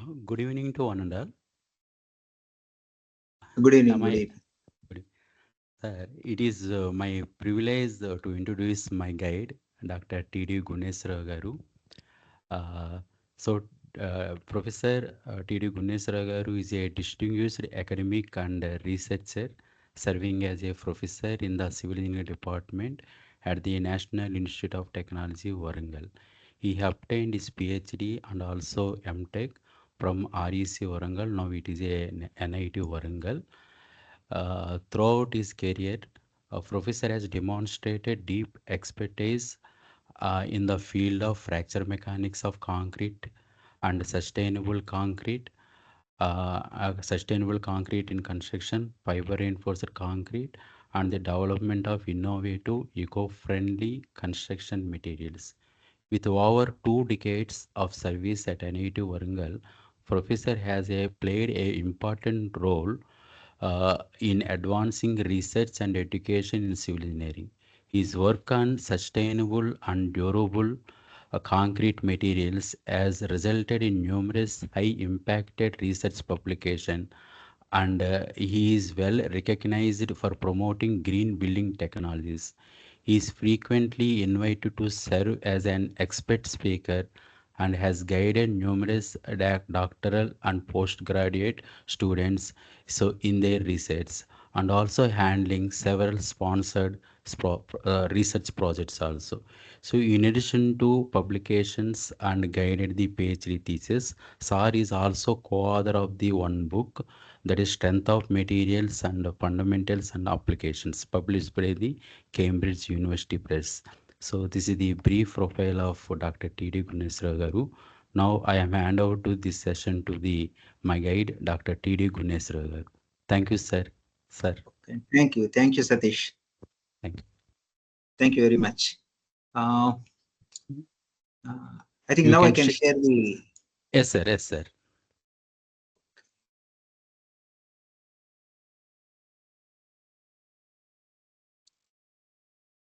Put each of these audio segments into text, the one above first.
Good evening to one and all. Good evening. Am Good I? evening. Good it is my privilege to introduce my guide, Dr. T.D. Gunneswara Garu. Uh, so, Professor T.D. Gunneswara Garu is a distinguished academic and researcher serving as a professor in the Civil Engineering Department at the National Institute of Technology, Warangal. He obtained his PhD and also MTech from REC Warangal. Now it is a NIT Warangal. Throughout his career, a professor has demonstrated deep expertise in the field of fracture mechanics of concrete and sustainable concrete in construction, fiber reinforced concrete, and the development of innovative, eco-friendly construction materials. With over 2 decades of service at NIT Warangal, Professor has played an important role in advancing research and education in civil engineering. His work on sustainable and durable concrete materials has resulted in numerous high-impacted research publications, and he is well recognized for promoting green building technologies. He is frequently invited to serve as an expert speaker and has guided numerous doctoral and postgraduate students in their research, and also handling several sponsored research projects also. So in addition to publications and guided the PhD thesis, SAR is also co-author of the one book, that is Strength of Materials and Fundamentals and Applications, published by the Cambridge University Press. So this is the brief profile of Dr. T.D. Gunneswara Garu. Now I am hand over to this session to the my guide, Dr. T.D. Gunneswara Garu. Thank you, sir. Sir, Okay. Thank you. Thank you, Satish. thank you. Thank you very much. Uh, I think You now I can can share. share the. Yes, sir. Yes, sir.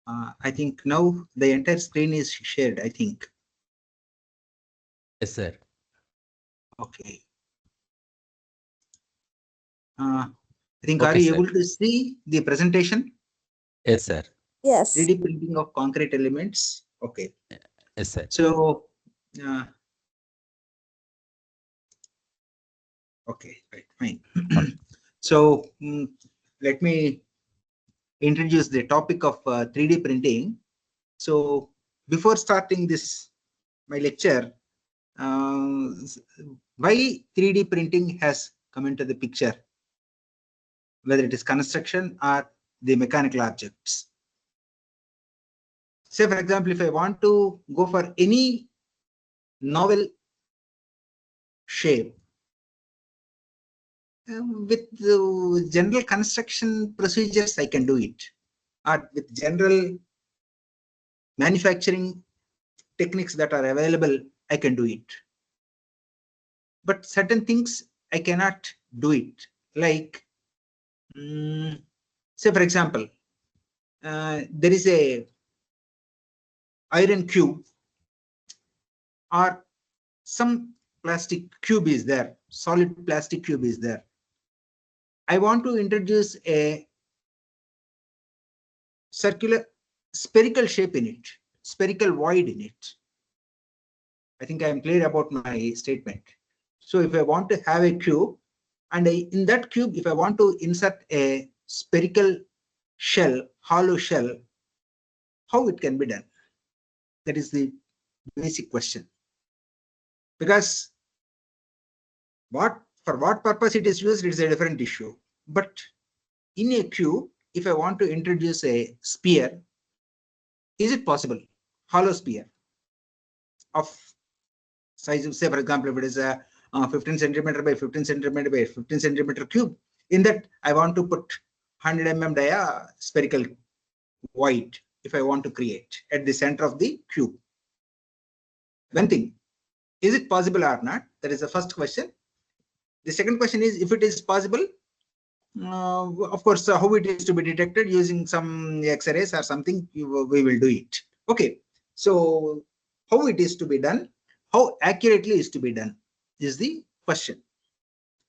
I think now the entire screen is shared. I think. Yes, sir. Okay. I think, are Okay, you sir. able to see the presentation? Yes, sir. Yes. 3D printing of concrete elements. Okay. Yes, sir. So, uh, okay, right, fine. So, let me introduce the topic of 3D printing. So, before starting this, my lecture, why 3D printing has come into the picture, whether it is construction or the mechanical objects. Say, for example, if I want to go for any novel shape, with the general construction procedures, I can do it. Or with general manufacturing techniques that are available, I can do it. But certain things I cannot do it. Like, say, for example, there is a iron cube or some plastic cube is there, solid plastic cube is there. I want to introduce a circular spherical shape in it, spherical void in it. I think I am clear about my statement. So if I want to have a cube, and in that cube, if I want to insert a spherical shell, hollow shell, how it can be done? That is the basic question. Because for what purpose it is used, it's a different issue. But in a cube, if I want to introduce a sphere, is it possible? Hollow sphere of size, say for example, if it is a 15 centimeter by 15 centimeter by 15 centimeter cube, in that I want to put 100 mm dia spherical void if I want to create at the center of the cube. One thing, is it possible or not? That is the first question. The second question is, if it is possible, of course, how it is to be detected using some X-rays or something, we will do it. Okay, so how it is to be done, how accurately is to be done is the question.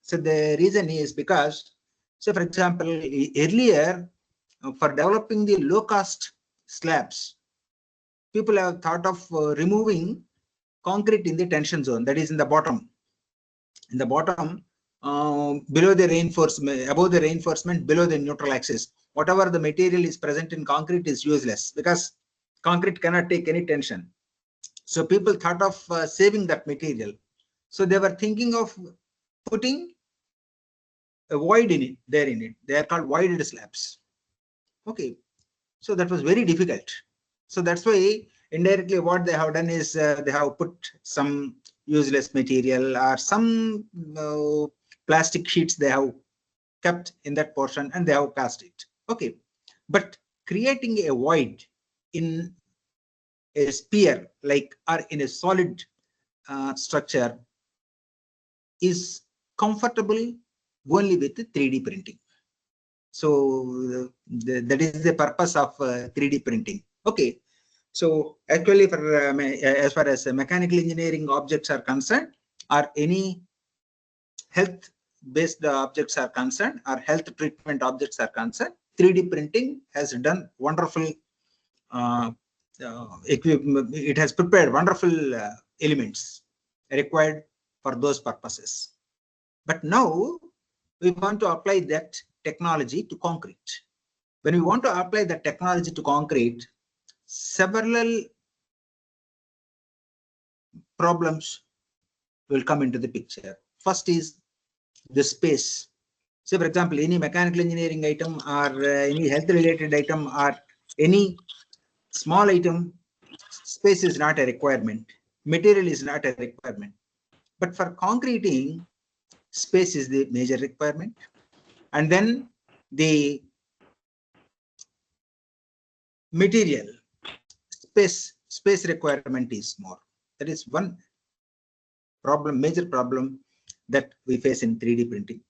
So the reason is because, so for example, earlier for developing the low cost slabs, people have thought of removing concrete in the tension zone, that is in the bottom. In the bottom, below the reinforcement, above the reinforcement, below the neutral axis, whatever the material is present in concrete is useless because concrete cannot take any tension. So people thought of saving that material. So they were thinking of putting a void in it, there in it. They are called voided slabs. Okay. So that was very difficult. So that's why indirectly what they have done is they have put some useless material or some plastic sheets they have kept in that portion and they have cast it. Okay. But creating a void in a sphere like or in a solid structure is comfortable only with 3D printing. So that is the purpose of 3D printing. Okay. So actually for as far as mechanical engineering objects are concerned or any health based objects are concerned or health treatment objects are concerned, 3D printing has done wonderful equipment. It has prepared wonderful elements required for those purposes. But now we want to apply that technology to concrete. When we want to apply that technology to concrete, several problems will come into the picture. First is the space. So for example, any mechanical engineering item or any health related item or any small item, space is not a requirement. Material is not a requirement. But for concreting, space is the major requirement. And then the material, space requirement is more. That is one problem, major problem that we face in 3D printing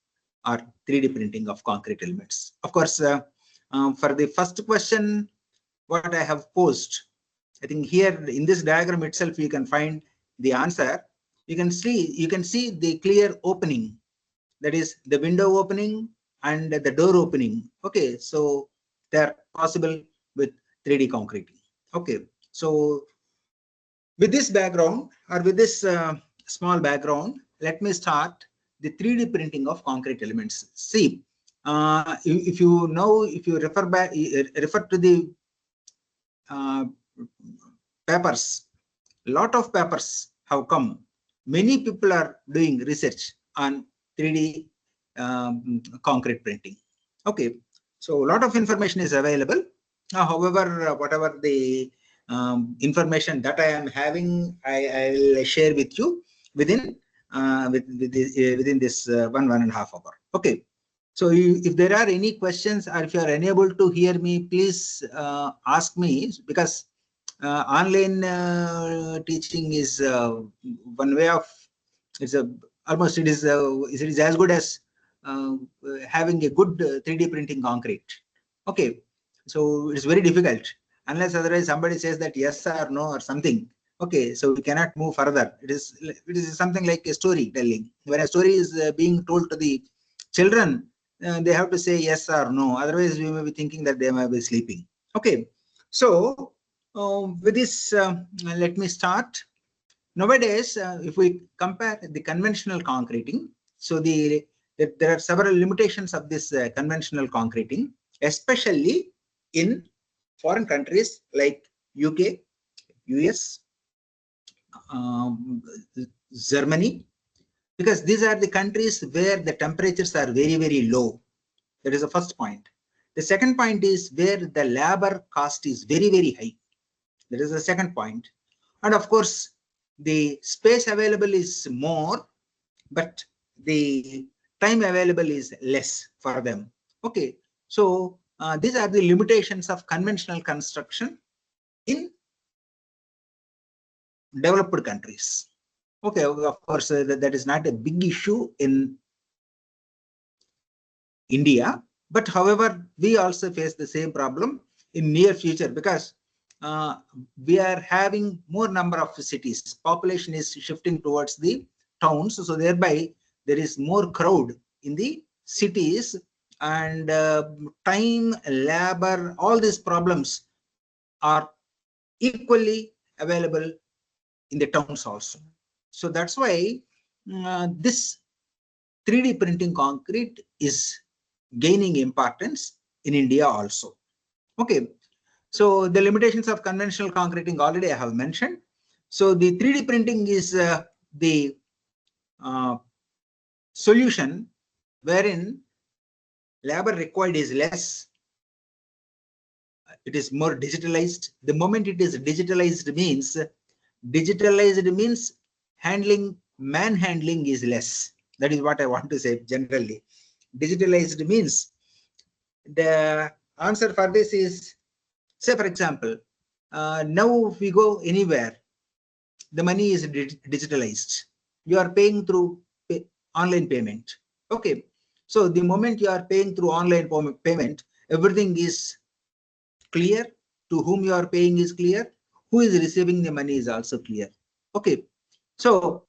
or 3D printing of concrete elements. Of course, for the first question, what I have posed, I think here in this diagram itself, you can find the answer. You can see the clear opening, that is the window opening and the door opening. Okay, so they're possible with 3D concreting. Okay, so with this background or with this small background, let me start the 3D printing of concrete elements. See, if you know, if you refer to the papers, lot of papers have come. Many people are doing research on 3D concrete printing. Okay, so a lot of information is available. However, whatever the information that I am having, I will share with you within within this 1.5 hour. Okay. So if there are any questions or if you are unable to hear me, please ask me, because online teaching is one way of, it's a almost it is as good as having a good 3D printing concrete. Okay, so it's very difficult unless otherwise somebody says that yes or no or something. Okay, so we cannot move further. It is something like a storytelling. When a story is being told to the children, they have to say yes or no. Otherwise, we may be thinking that they may be sleeping. Okay, so with this, let me start. Nowadays, if we compare the conventional concreting, so there are several limitations of this conventional concreting, especially in foreign countries like UK, US, Germany, because these are the countries where the temperatures are very, very low. That is the first point. The second point is where the labor cost is very, very high. That is the second point. And of course, the space available is more, but the time available is less for them. Okay, so these are the limitations of conventional construction in developed countries. Okay, of course, that is not a big issue in India, but however, we also face the same problem in near future, because we are having more number of cities. Population is shifting towards the towns, so thereby there is more crowd in the cities, and time, labor, all these problems are equally available in the towns also. So that's why this 3D printing concrete is gaining importance in India also. Okay, so the limitations of conventional concreting already I have mentioned. So the 3D printing is the solution wherein labor required is less, it is more digitalized. The moment it is digitalized means handling, manhandling is less. That is what I want to say generally. Digitalized means, the answer for this is, say for example, now if we go anywhere, the money is digitalized. You are paying through online payment. Okay, so the moment you are paying through online payment, everything is clear. To whom you are paying is clear. Who is receiving the money is also clear. Okay, so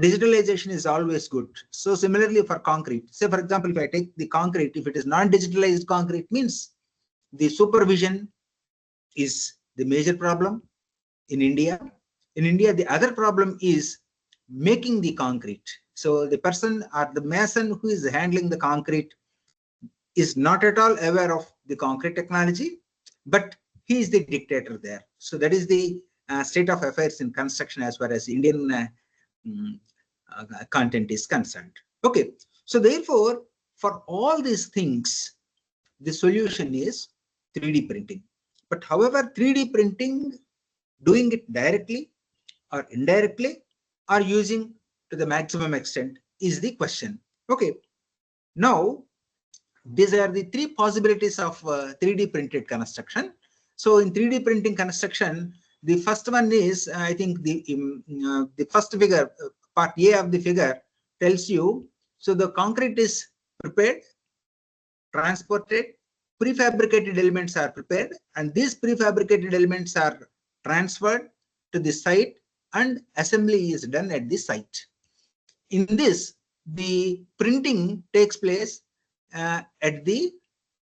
digitalization is always good. So similarly for concrete, say for example, if I take the concrete, if it is non-digitalized concrete, means the supervision is the major problem in India. In India, the other problem is making the concrete. So the person or the mason who is handling the concrete is not at all aware of the concrete technology, but he is the dictator there. So that is the state of affairs in construction as far as Indian content is concerned. Okay, so therefore, for all these things, the solution is 3D printing. But however, 3D printing, doing it directly or indirectly or using to the maximum extent is the question. Okay, now these are the three possibilities of 3D printed construction. So in 3D printing construction, the first one is, I think the first figure, part A of the figure tells you, so the concrete is prepared, transported, prefabricated elements are prepared, and these prefabricated elements are transferred to the site and assembly is done at the site. In this, the printing takes place at the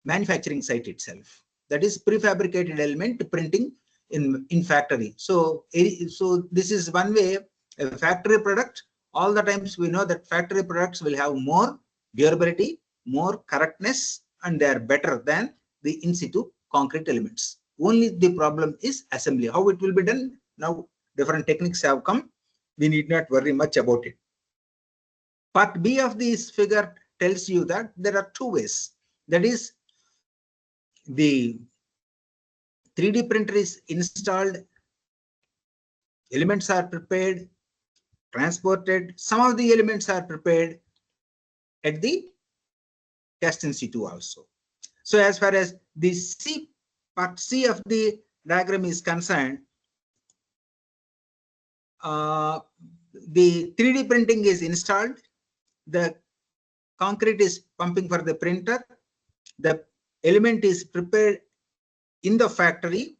manufacturing site itself. That is prefabricated element printing in factory. So this is one way. A factory product, all the times we know that factory products will have more durability, more correctness, and they are better than the in situ concrete elements. Only the problem is assembly. How it will be done? Now different techniques have come. We need not worry much about it. Part B of this figure tells you that there are two ways. That is, the 3D printer is installed, elements are prepared, transported. Some of the elements are prepared at the test in situ also. So as far as the part C of the diagram is concerned, the 3D printing is installed, the concrete is pumping for the printer, the element is prepared in the factory,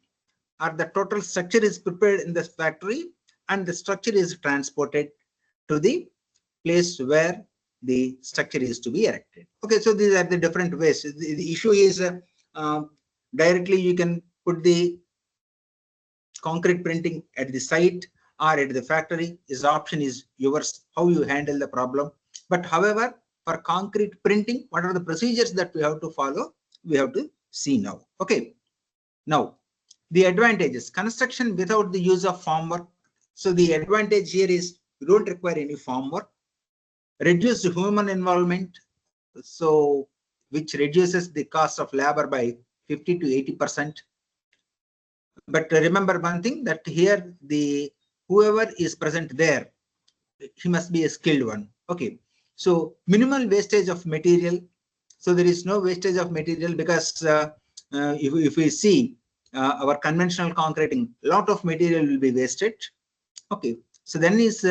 or the total structure is prepared in the factory, and the structure is transported to the place where the structure is to be erected. Okay, so these are the different ways. The issue is directly you can put the concrete printing at the site or at the factory. This option is yours, how you handle the problem. But however, for concrete printing, what are the procedures that we have to follow? We have to see now. Okay, now the advantages: construction without the use of formwork. So the advantage here is you don't require any formwork. Reduced human involvement, so which reduces the cost of labor by 50 to 80%. But remember one thing, that here the whoever is present there, he must be a skilled one. Okay, so minimal wastage of material. So there is no wastage of material, because if we see our conventional concreting, lot of material will be wasted. Okay, so then is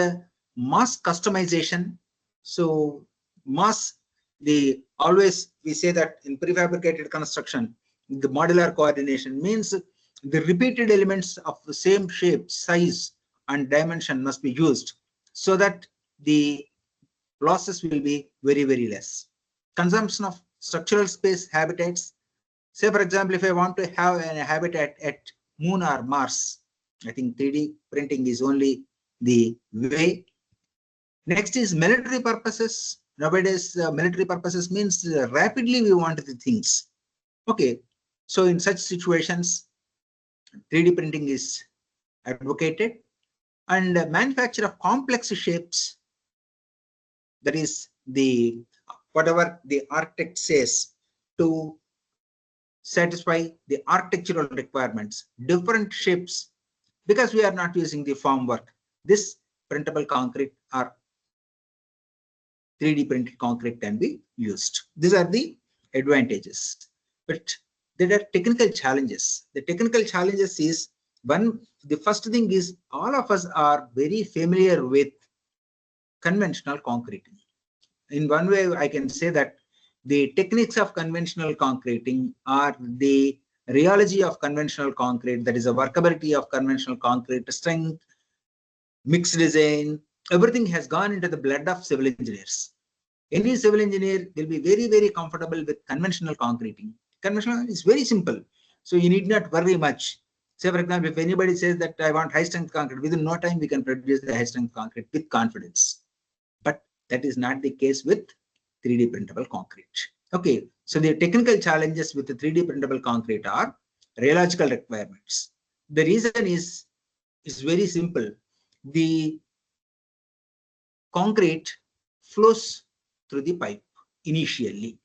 mass customization. So mass, the always we say that in prefabricated construction, the modular coordination means the repeated elements of the same shape, size, and dimension must be used, so that the losses will be very, very less. Consumption of structural space habitats. Say, for example, if I want to have a habitat at Moon or Mars, I think 3D printing is only the way. Next is military purposes. Nowadays, military purposes means rapidly we want the things. Okay, so in such situations, 3D printing is advocated, and manufacture of complex shapes, that is the whatever the architect says to satisfy the architectural requirements, different shapes, because we are not using the formwork. This printable concrete or 3D printed concrete can be used. These are the advantages. But there are technical challenges. The technical challenges is the first thing is all of us are very familiar with conventional concreting. In one way, I can say that the techniques of conventional concreting are the rheology of conventional concrete, that is the workability of conventional concrete, strength, mixed design, everything has gone into the blood of civil engineers. Any civil engineer will be very, very comfortable with conventional concreting. Conventional is very simple, so you need not worry much. Say, for example, if anybody says that I want high strength concrete, within no time we can produce the high strength concrete with confidence. But that is not the case with 3D printable concrete. Okay, so the technical challenges with the 3D printable concrete are rheological requirements. The reason is very simple. The concrete flows through the pipe initially,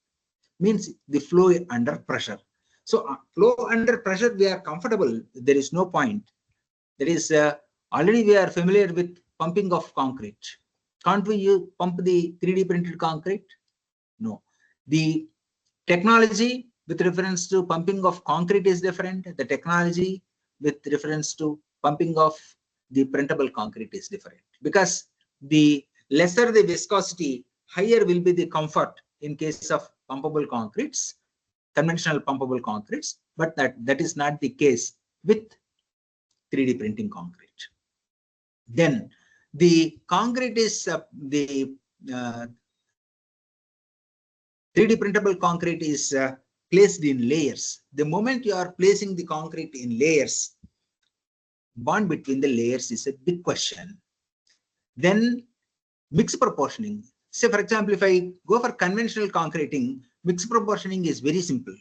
means the flow under pressure. So flow under pressure, we are comfortable. There is no point. That is already we are familiar with pumping of concrete. Can't we pump the 3D printed concrete? No. The technology with reference to pumping of concrete is different. The technology with reference to pumping of the printable concrete is different, because the lesser the viscosity, higher will be the comfort in case of pumpable concretes, conventional pumpable concretes, but that is not the case with 3D printing concrete. Then the concrete is the 3D printable concrete is placed in layers. The moment you are placing the concrete in layers, bond between the layers is a big question. Then mixed proportioning. Say, for example, if I go for conventional concreting, mixed proportioning is very simple.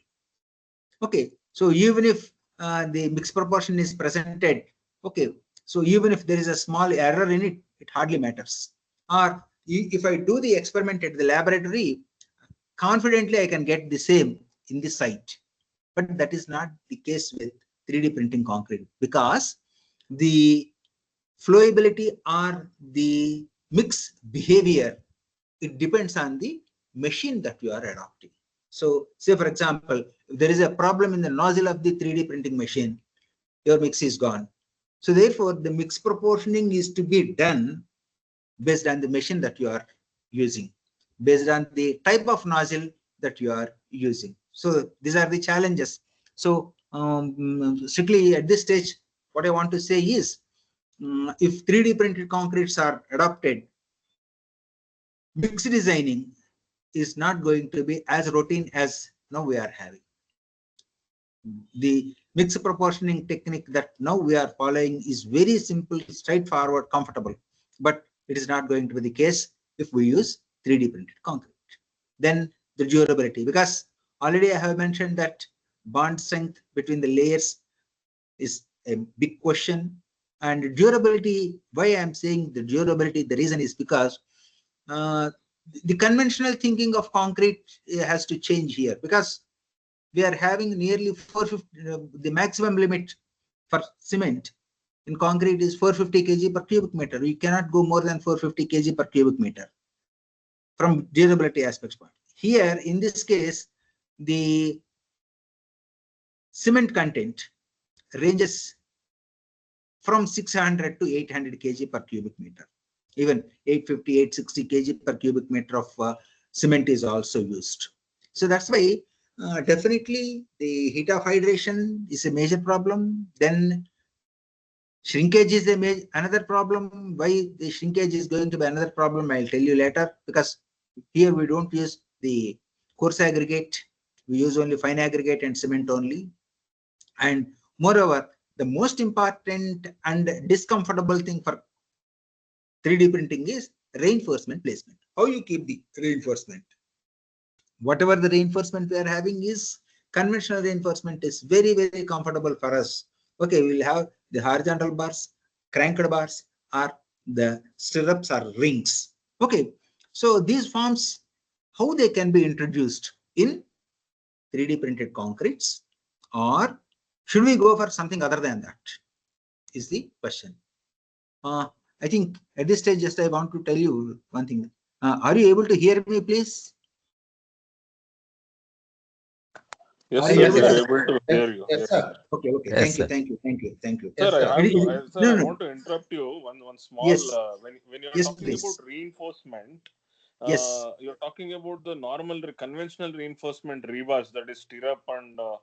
Okay, so even if the mixed proportion is presented, okay, so even if there is a small error in it, it hardly matters. Or if I do the experiment at the laboratory, confidently I can get the same in the site. But that is not the case with 3D printing concrete, because the flowability or the mix behavior, it depends on the machine that you are adopting. So say, for example, if there is a problem in the nozzle of the 3D printing machine, your mix is gone. So therefore, the mix proportioning is to be done based on the machine that you are using, based on the type of nozzle that you are using. So these are the challenges. So strictly at this stage, what I want to say is, if 3D printed concretes are adopted, mixed designing is not going to be as routine as now we are having. The mixed proportioning technique that now we are following is very simple, straightforward, comfortable, but it is not going to be the case if we use 3D printed concrete. Then the durability, because already I have mentioned that bond strength between the layers is a big question. And durability, why I am saying the durability, the reason is because the conventional thinking of concrete has to change here, because we are having nearly 450, the maximum limit for cement in concrete is 450 kg per cubic meter. You cannot go more than 450 kg per cubic meter from durability aspects point. Here, in this case, the cement content ranges from 600 to 800 kg per cubic meter. Even 850, 860 kg per cubic meter of cement is also used. So that's why definitely the heat of hydration is a major problem. Then Shrinkage is another problem. Why the shrinkage is going to be another problem, I'll tell you later, because here we don't use the coarse aggregate. We use only fine aggregate and cement only. And moreover, the most important and discomfortable thing for 3D printing is reinforcement placement. How you keep the reinforcement? Whatever the reinforcement we are having is conventional reinforcement is very, very comfortable for us. Okay, we'll have the horizontal bars, cranked bars, or the stirrups or rings. Okay, so these forms, how they can be introduced in 3D printed concretes, or should we go for something other than that, is the question. I think at this stage, just I want to tell you one thing. Are you able to hear me, please? Yes, Are sir. you We able are to? able to hear you. Yes, Yes, sir. sir. Okay, okay. Yes, Thank you, sir. thank you, thank you, thank you. Sir, Yes, sir. I No. want to interrupt you. One small. Yes, When you are yes, talking about please. reinforcement, Yes, you're talking about the normal conventional reinforcement rebars, that is stirrup and so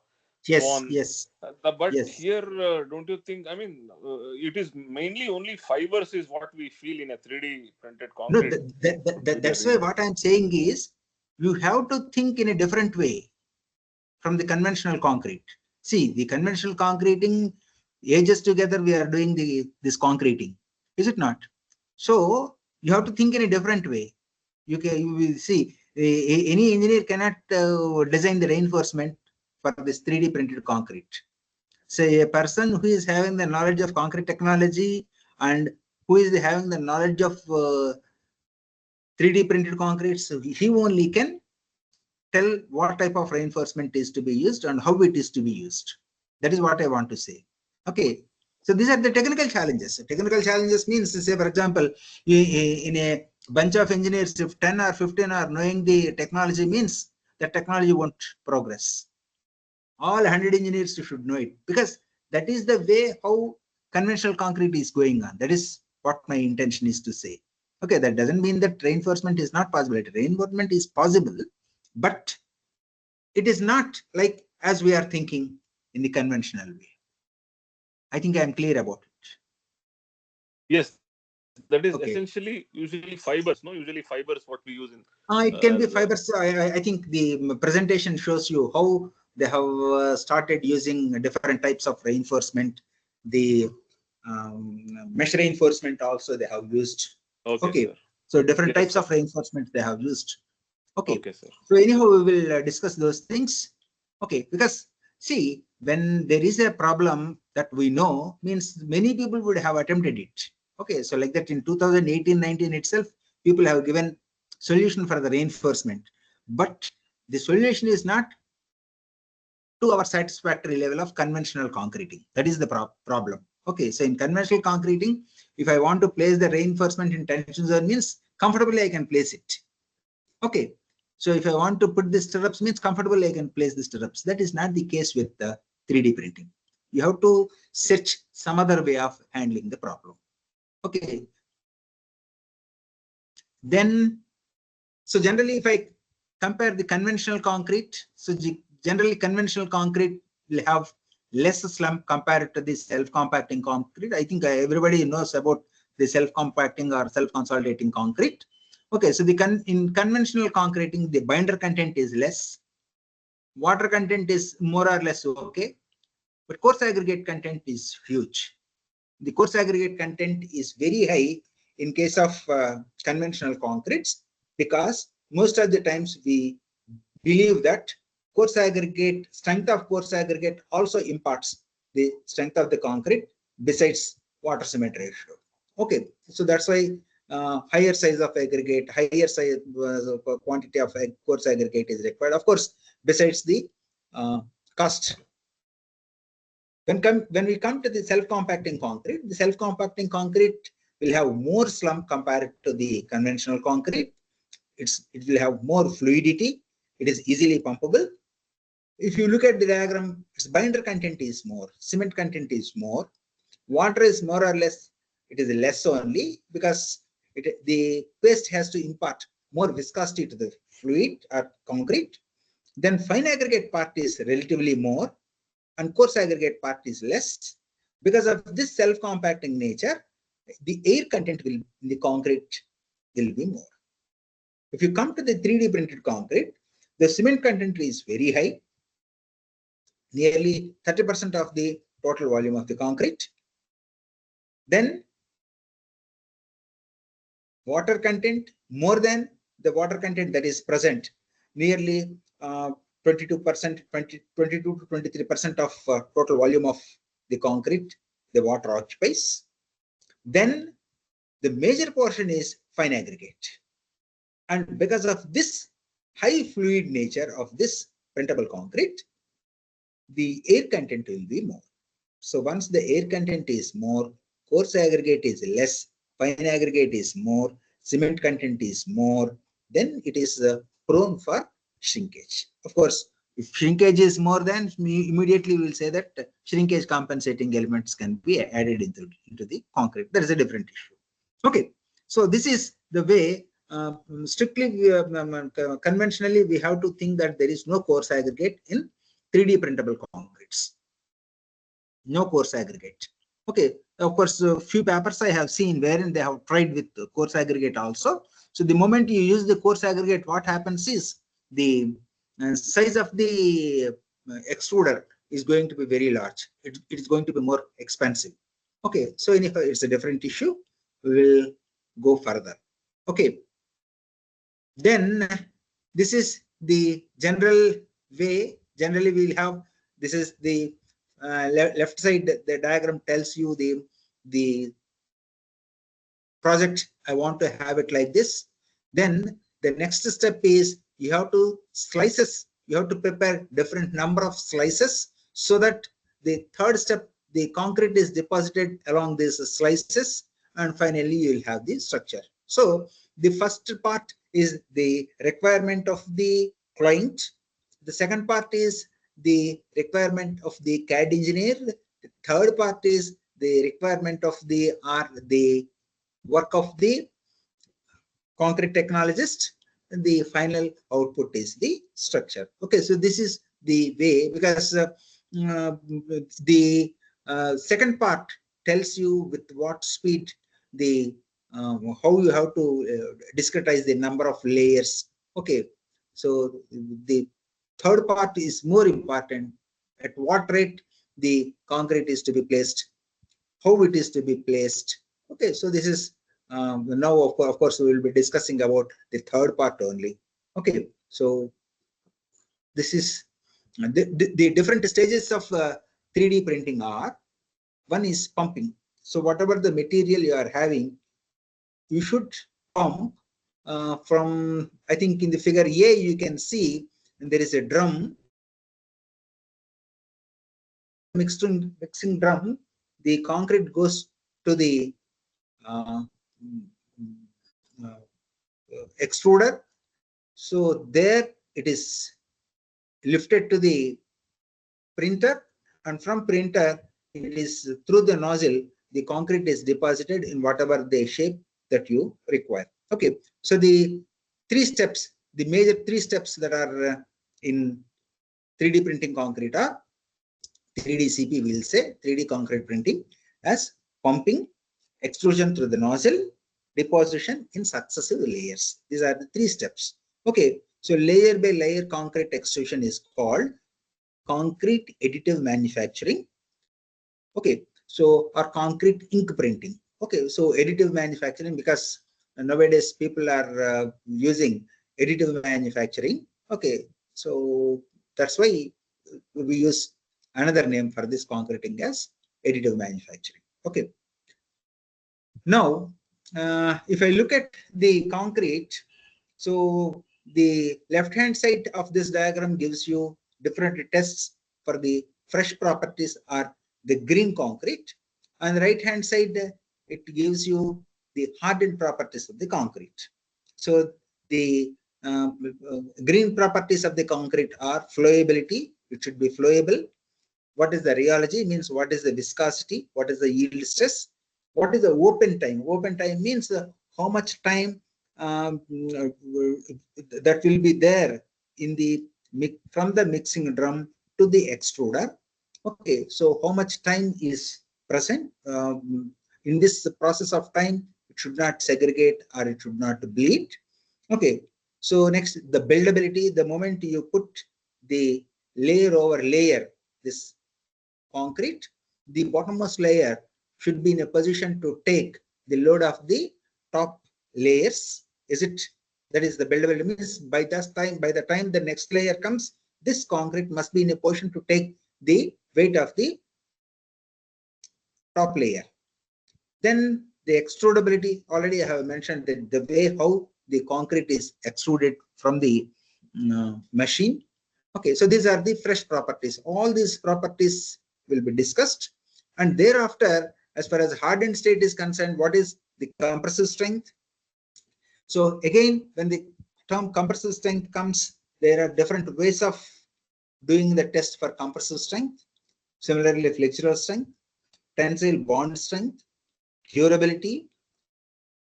yes, on. yes, But yes. here, don't you think? I mean, it is mainly only fibers is what we feel in a 3D printed No, concrete with the that's why rebar. what I'm saying is you have to think in a different way from the conventional concrete. See, the conventional concreting ages together, we are doing this concreting, is it not? So you have to think in a different way. You will see any engineer cannot design the reinforcement for this 3D printed concrete. Say a person who is having the knowledge of concrete technology and who is having the knowledge of 3D printed concrete, so he only can tell what type of reinforcement is to be used and how it is to be used. That is what I want to say. Okay. So these are the technical challenges. Technical challenges means, say, for example, in a bunch of engineers, if 10 or 15 are knowing the technology, means that technology won't progress. All 100 engineers should know it, because that is the way how conventional concrete is going on. That is what my intention is to say. Okay, that doesn't mean that reinforcement is not possible. Reinforcement is possible, but it is not like as we are thinking in the conventional way. I think I am clear about it. Yes, that is essentially Okay. usually fibers. No, usually fibers what we use in It as can be fibers. I think the presentation shows you how they have started using different types of reinforcement. The mesh reinforcement also they have used. okay, Okay. sir. So different Yes, types sir. of reinforcement they have used. Okay. Okay, sir. So anyhow, we will discuss those things. Okay. Because see, when there is a problem that we know, means many people would have attempted it. Okay. So like that in 2018-19 itself, people have given solution for the reinforcement, but the solution is not to our satisfactory level of conventional concreting. That is the problem. Okay, so in conventional concreting, if I want to place the reinforcement in tension zone, means comfortably I can place it. Okay, so if I want to put the stirrups, means comfortably I can place the stirrups. That is not the case with the 3D printing. You have to search some other way of handling the problem. Okay, then so generally, if I compare the conventional concrete, so generally conventional concrete will have less slump compared to the self-compacting concrete. I think everybody knows about the self-compacting or self-consolidating concrete. Okay, so in conventional concreting, the binder content is less, water content is more or less okay, but coarse aggregate content is huge. The coarse aggregate content is very high in case of conventional concretes, because most of the times we believe that strength of coarse aggregate also imparts the strength of the concrete besides water cement ratio. Okay, so that's why higher size of aggregate, higher size quantity of coarse aggregate is required. Of course, besides the cost. When we come to the self-compacting concrete will have more slump compared to the conventional concrete. It will have more fluidity. It is easily pumpable. If you look at the diagram, its binder content is more, cement content is more, water is more or less, it is less only, because the paste has to impart more viscosity to the fluid or concrete. Then fine aggregate part is relatively more, and coarse aggregate part is less. Because of this self-compacting nature, the air content will in the concrete will be more. If you come to the 3D printed concrete, the cement content is very high, nearly 30% of the total volume of the concrete. Then water content, more than the water content that is present, nearly 22%, 22 to 23% of total volume of the concrete, the water occupies. Then the major portion is fine aggregate. And because of this high fluid nature of this printable concrete, the air content will be more. So once the air content is more, coarse aggregate is less, fine aggregate is more, cement content is more, then it is prone for shrinkage. Of course, if shrinkage is more, then immediately we will say that shrinkage compensating elements can be added into the concrete. That is a different issue. Okay, so this is the way strictly conventionally we have to think that there is no coarse aggregate in 3D printable concretes. No coarse aggregate. Okay, of course, a few papers I have seen wherein they have tried with coarse aggregate also. So the moment you use the coarse aggregate, what happens is the size of the extruder is going to be very large. It is going to be more expensive. Okay, so anyhow, it's a different issue. We will go further. Okay, then this is the general way. Generally, we'll have, this is the left side. The diagram tells you the project. I want to have it like this. Then the next step is you have to slices. You have to prepare different number of slices so that the third step, the concrete is deposited along these slices, and finally you will have the structure. So the first part is the requirement of the client. The second part is the requirement of the CAD engineer. The third part is the requirement of the work of the concrete technologist. And the final output is the structure. Okay, so this is the way, because the second part tells you with what speed the how you have to discretize the number of layers. Okay, so the third part is more important. At what rate the concrete is to be placed, how it is to be placed. Okay, so this is now of course we will be discussing about the third part only. Okay, so this is the different stages of 3D printing are, one is pumping. So whatever the material you are having, you should pump from, I think in the figure A you can see, and there is a drum. Mixing drum, the concrete goes to the extruder. So there it is lifted to the printer, and from printer it is through the nozzle, the concrete is deposited in whatever the shape that you require. Okay, so the three steps, the major three steps that are in 3D printing concrete are 3D CP, we'll say 3D concrete printing, as pumping, extrusion through the nozzle, deposition in successive layers. These are the three steps. Okay, so layer by layer concrete extrusion is called concrete additive manufacturing. Okay, so or concrete ink printing. Okay, so additive manufacturing, because nowadays people are using additive manufacturing. Okay, so that's why we use another name for this concreting as additive manufacturing. Okay, now if I look at the concrete, so the left hand side of this diagram gives you different tests for the fresh properties or the green concrete. On the right hand side, it gives you the hardened properties of the concrete. So the green properties of the concrete are flowability. It should be flowable. What is the rheology? Means what is the viscosity? What is the yield stress? What is the open time? Open time means how much time that will be there in the from the mixing drum to the extruder. Okay, so how much time is present. In this process of time, it should not segregate or it should not bleed. Okay. So next, the buildability. The moment you put the layer over layer, this concrete, the bottommost layer should be in a position to take the load of the top layers. Is it? That is the buildability. Means by the time the next layer comes, this concrete must be in a position to take the weight of the top layer. Then the extrudability, already I have mentioned that the way how the concrete is extruded from the machine. Okay, so these are the fresh properties. All these properties will be discussed. And thereafter, as far as hardened state is concerned, what is the compressive strength? So again, when the term compressive strength comes, there are different ways of doing the test for compressive strength. Similarly, flexural strength, tensile bond strength, durability,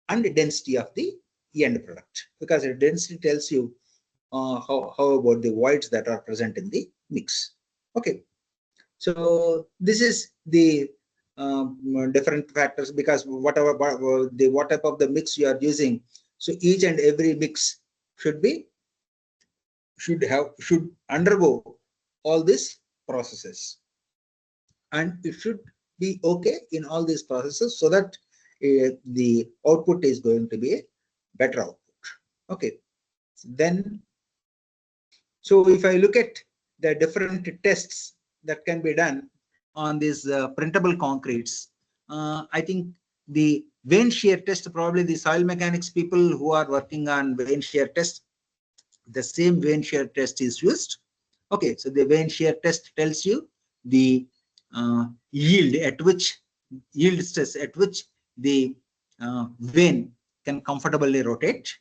and density of the end product, because the density tells you how about the voids that are present in the mix. Okay, so this is the different factors, because whatever the what type of the mix you are using, so each and every mix should undergo all these processes, and it should be okay in all these processes, so that the output is going to be a better output. Okay, then so if I look at the different tests that can be done on these printable concretes, I think the vein shear test, probably the soil mechanics people who are working on vein shear test, the same vein shear test is used. Okay, so the vein shear test tells you the yield stress at which the vein can comfortably rotate.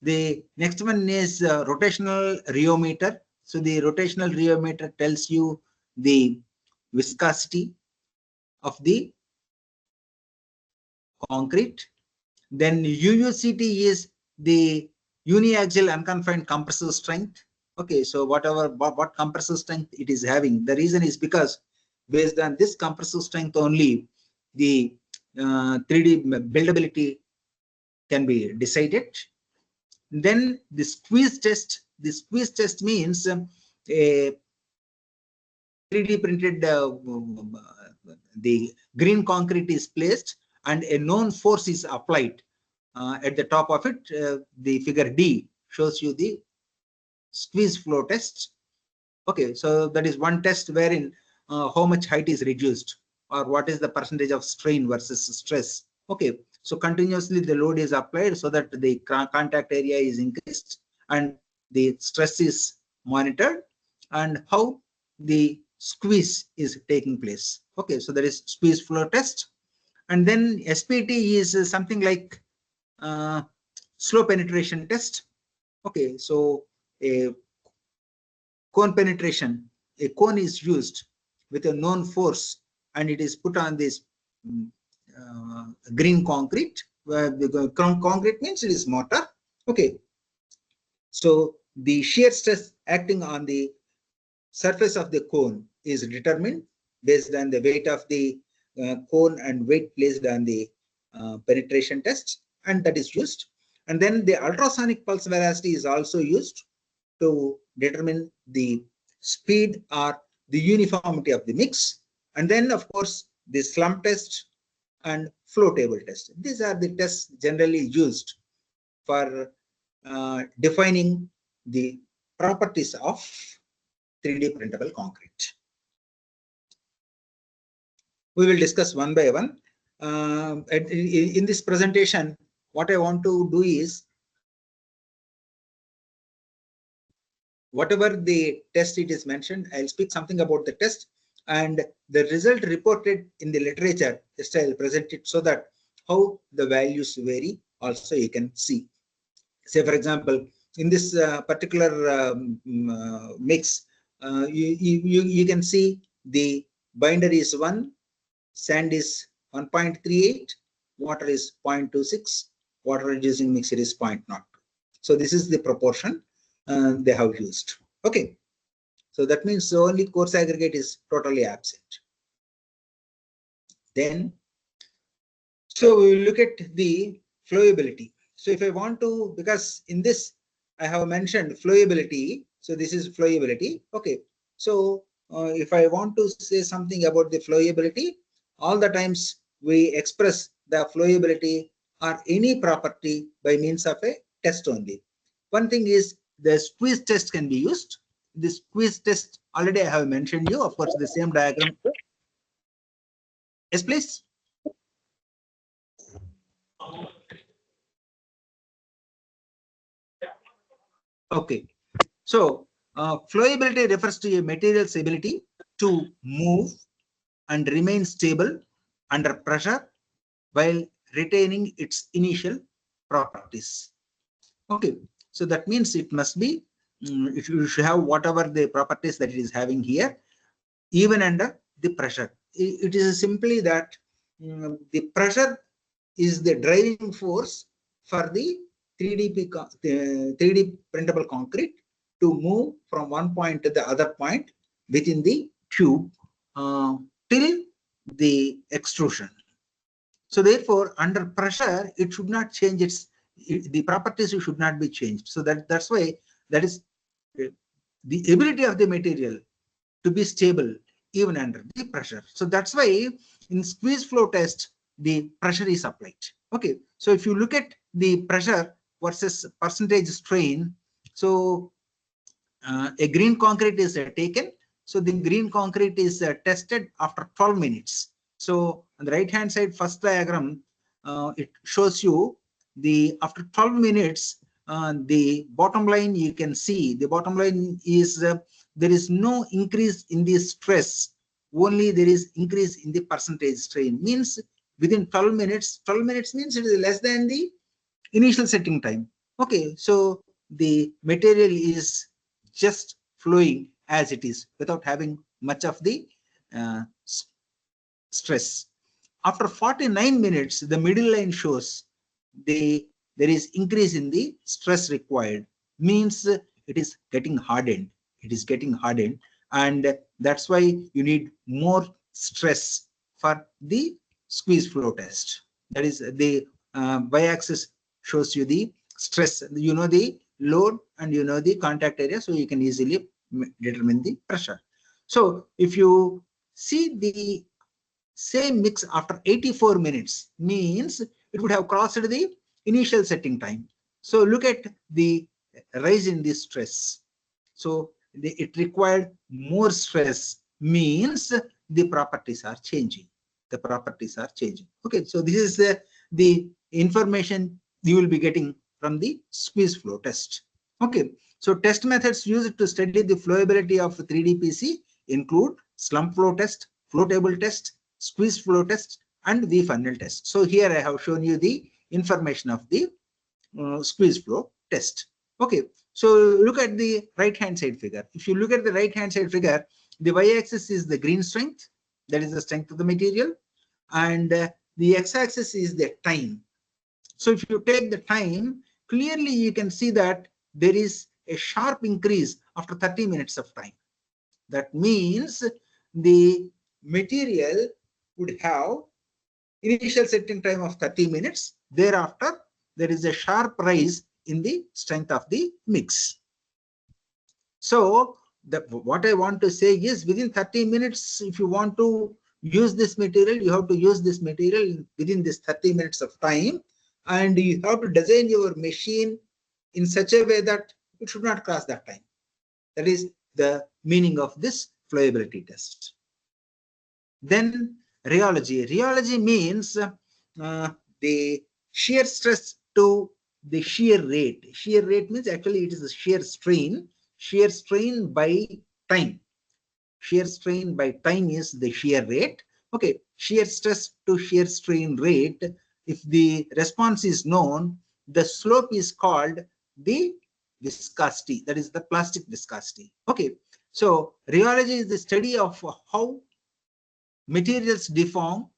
The next one is rotational rheometer. So the rotational rheometer tells you the viscosity of the concrete. Then UUCT is the uniaxial unconfined compressive strength. Okay, so what compressive strength it is having. The reason is because based on this compressive strength only, the 3D buildability can be decided. Then the squeeze test. The squeeze test means a 3D printed the green concrete is placed and a known force is applied at the top of it. The figure D shows you the squeeze flow test. Okay, so that is one test wherein how much height is reduced, or what is the percentage of strain versus stress. Okay, so continuously the load is applied so that the contact area is increased and the stress is monitored, and how the squeeze is taking place. Okay, so that is squeeze flow test. And then SPT is something like slow penetration test. Okay, so a cone penetration, a cone is used with a known force and it is put on this green concrete, where the concrete means it is mortar. Okay, so the shear stress acting on the surface of the cone is determined based on the weight of the cone and weight placed on the penetration test, and that is used. And then the ultrasonic pulse velocity is also used to determine the speed or the uniformity of the mix. And then of course the slump test and flow table test. These are the tests generally used for defining the properties of 3D printable concrete. We will discuss one by one. In this presentation, what I want to do is, whatever the test it is mentioned, I'll speak something about the test, and the result reported in the literature, just I'll present it so that how the values vary also you can see. Say for example, in this particular mix, you can see the binder is 1, sand is 1.38, water is 0.26, water reducing mixture is 0.02. So this is the proportion they have used. Okay, so that means only coarse aggregate is totally absent. Then, so we will look at the flowability. So if I want to, because in this I have mentioned flowability, so this is flowability. Okay, so if I want to say something about the flowability, all the times we express the flowability or any property by means of a test only. One thing is the squeeze test can be used. The squeeze test already I have mentioned you, of course, the same diagram. Yes, please. Okay, so flowability refers to a material's ability to move and remain stable under pressure while retaining its initial properties. Okay, so that means it must be, it should have whatever the properties that it is having here, even under the pressure. It is simply that the pressure is the driving force for the 3D printable concrete to move from one point to the other point within the tube till the extrusion. So therefore, under pressure, it should not change the properties should not be changed. So that's why that is the ability of the material to be stable even under the pressure. So that's why in squeeze flow test, the pressure is applied. Okay, so if you look at the pressure versus percentage strain, so a green concrete is taken. So the green concrete is tested after 12 minutes. So on the right hand side, first diagram, it shows you the after 12 minutes, the bottom line you can see. The bottom line is there is no increase in the stress, only there is increase in the percentage strain. Means within 12 minutes, 12 minutes means it is less than the initial setting time. Okay, so the material is just flowing as it is without having much of the uh, stress. After 49 minutes, the middle line shows there is increase in the stress required. Means it is getting hardened. It is getting hardened, and that's why you need more stress for the squeeze flow test. That is the y-axis shows you the stress. You know the load and you know the contact area, so you can easily determine the pressure. So if you see the same mix after 84 minutes, means it would have crossed the initial setting time. So look at the rise in the stress. So it required more stress, means the properties are changing. The properties are changing. Okay, so this is the information you will be getting from the squeeze flow test. Okay, so test methods used to study the flowability of 3D-PC include slump flow test, flow table test, squeeze flow test, and the funnel test. So here I have shown you the information of the squeeze flow test. Okay, so look at the right hand side figure. If you look at the right hand side figure, the y-axis is the green strength, that is the strength of the material, and the x-axis is the time. So if you take the time, clearly you can see that there is a sharp increase after 30 minutes of time. That means the material would have initial setting time of 30 minutes. Thereafter, there is a sharp rise in the strength of the mix. So what I want to say is within 30 minutes, if you want to use this material, you have to use this material within this 30 minutes of time, and you have to design your machine in such a way that it should not cross that time. That is the meaning of this flowability test. Then rheology. Rheology means the shear stress to the shear rate. Shear rate means actually it is a shear strain. Shear strain by time. Shear strain by time is the shear rate. Okay, shear stress to shear strain rate. If the response is known, the slope is called the viscosity. That is the plastic viscosity. Okay, so rheology is the study of how materials deform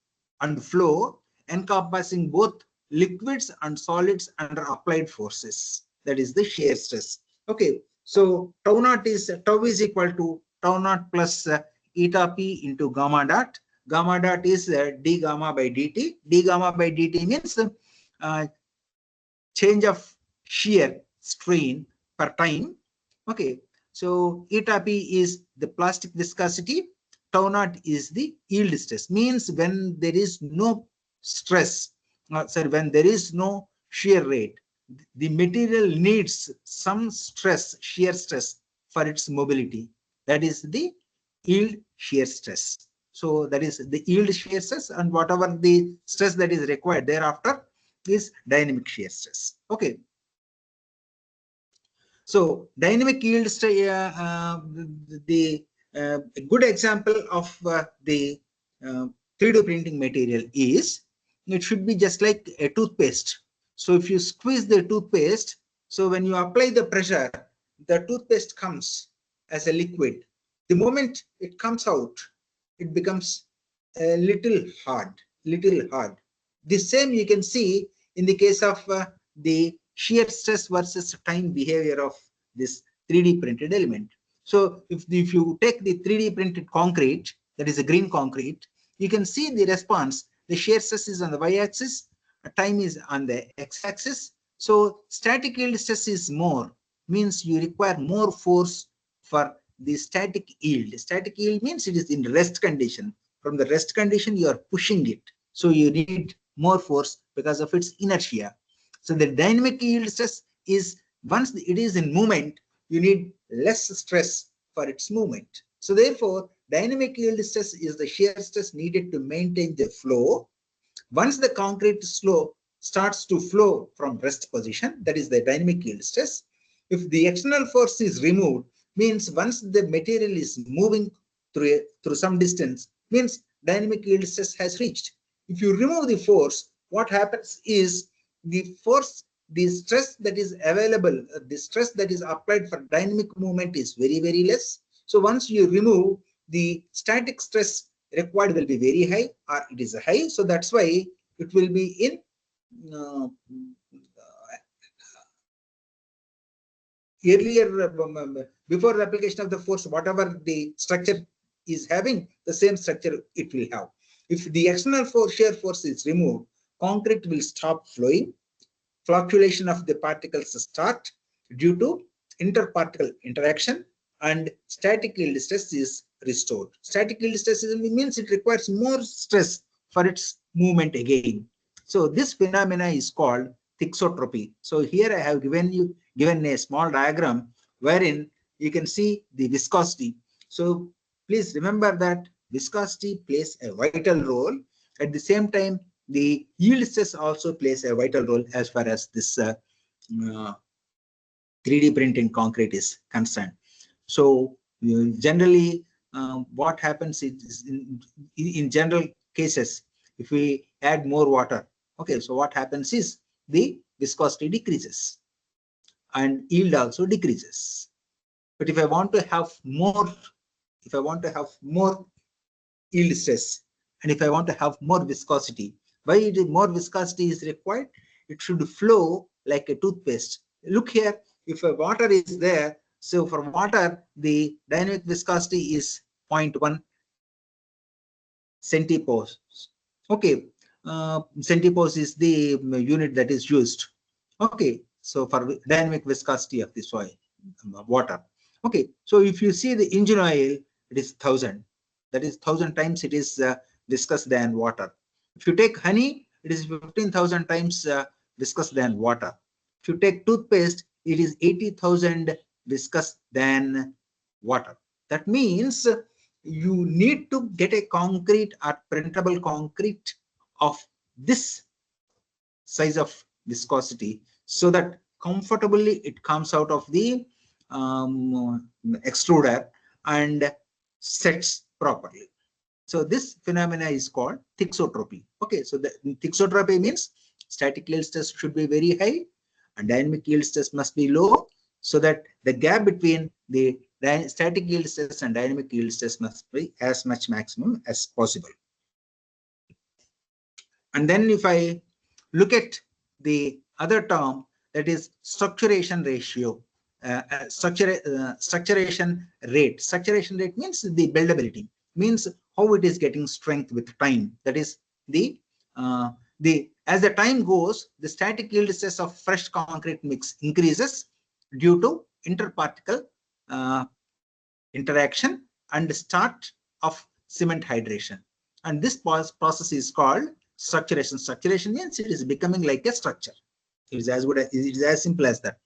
and flow, encompassing both liquids and solids under applied forces. That is the shear stress. Okay, so tau is equal to tau naught plus eta p into gamma dot. gamma dot is d gamma by dt. D gamma by dt means uh, change of shear strain per time. Okay, so eta p is the plastic viscosity, tau naught is the yield stress. Means when there is no stress, sorry, when there is no shear rate, the material needs some stress, shear stress for its mobility. That is the yield shear stress. So that is the yield shear stress, and whatever the stress that is required thereafter is dynamic shear stress. Okay. So dynamic yield the a good example of the 3D printing material is, it should be just like a toothpaste. So if you squeeze the toothpaste, so when you apply the pressure, the toothpaste comes as a liquid. The moment it comes out, it becomes a little hard, little hard. The same you can see in the case of the shear stress versus time behavior of this 3D printed element. So if you take the 3D printed concrete, that is a green concrete, you can see the response. The shear stress is on the y-axis, time is on the x-axis. So static yield stress is more, means you require more force for the static yield. Static yield means it is in rest condition. From the rest condition, you are pushing it. So you need more force because of its inertia. So the dynamic yield stress is, once it is in movement, you need less stress for its movement. So therefore, dynamic yield stress is the shear stress needed to maintain the flow. Once the concrete starts to flow from rest position, that is the dynamic yield stress. If the external force is removed, means once the material is moving through some distance, means dynamic yield stress has reached. If you remove the force, what happens is the force, the stress that is available, the stress that is applied for dynamic movement is very, very less. So once you remove, the static stress required will be very high, or it is high. So that's why it will be in earlier, before the application of the force, whatever the structure is having, the same structure it will have. If the external force, shear force is removed, concrete will stop flowing. Flocculation of the particles start due to interparticle interaction, and static yield stress is restored. Static yield stress means it requires more stress for its movement again. So this phenomena is called thixotropy. So here I have given a small diagram wherein you can see the viscosity. So please remember that viscosity plays a vital role. At the same time, the yield stress also plays a vital role as far as this 3D printing concrete is concerned. So generally, what happens is in general cases, if we add more water, okay, so what happens is the viscosity decreases and yield also decreases. But if I want to have more, yield stress, and if I want to have more viscosity, why more viscosity is required? It should flow like a toothpaste. Look here, if a water is there, so for water, the dynamic viscosity is 0.1 centipose. Okay, centipose is the unit that is used. Okay, so for dynamic viscosity of the soil, water. Okay, so if you see the engine oil, it is 1000. That is 1000 times it is viscous than water. If you take honey, it is 15,000 times viscous than water. If you take toothpaste, it is 80,000 viscous than water. That means you need to get a concrete or printable concrete of this size of viscosity so that comfortably it comes out of the extruder and sets properly. So this phenomena is called thixotropy. Okay, so the thixotropy means static yield stress should be very high and dynamic yield stress must be low, so that the gap between the static yield stress and dynamic yield stress must be as much maximum as possible. And then if I look at the other term, that is structuration ratio, structuration rate. Structuration rate means the buildability, means how it is getting strength with time. That is as the time goes, the static yield stress of fresh concrete mix increases due to interparticle uh, interaction and start of cement hydration. And this process is called structuration. Structuration means it is becoming like a structure. It is as good as, it is as simple as that.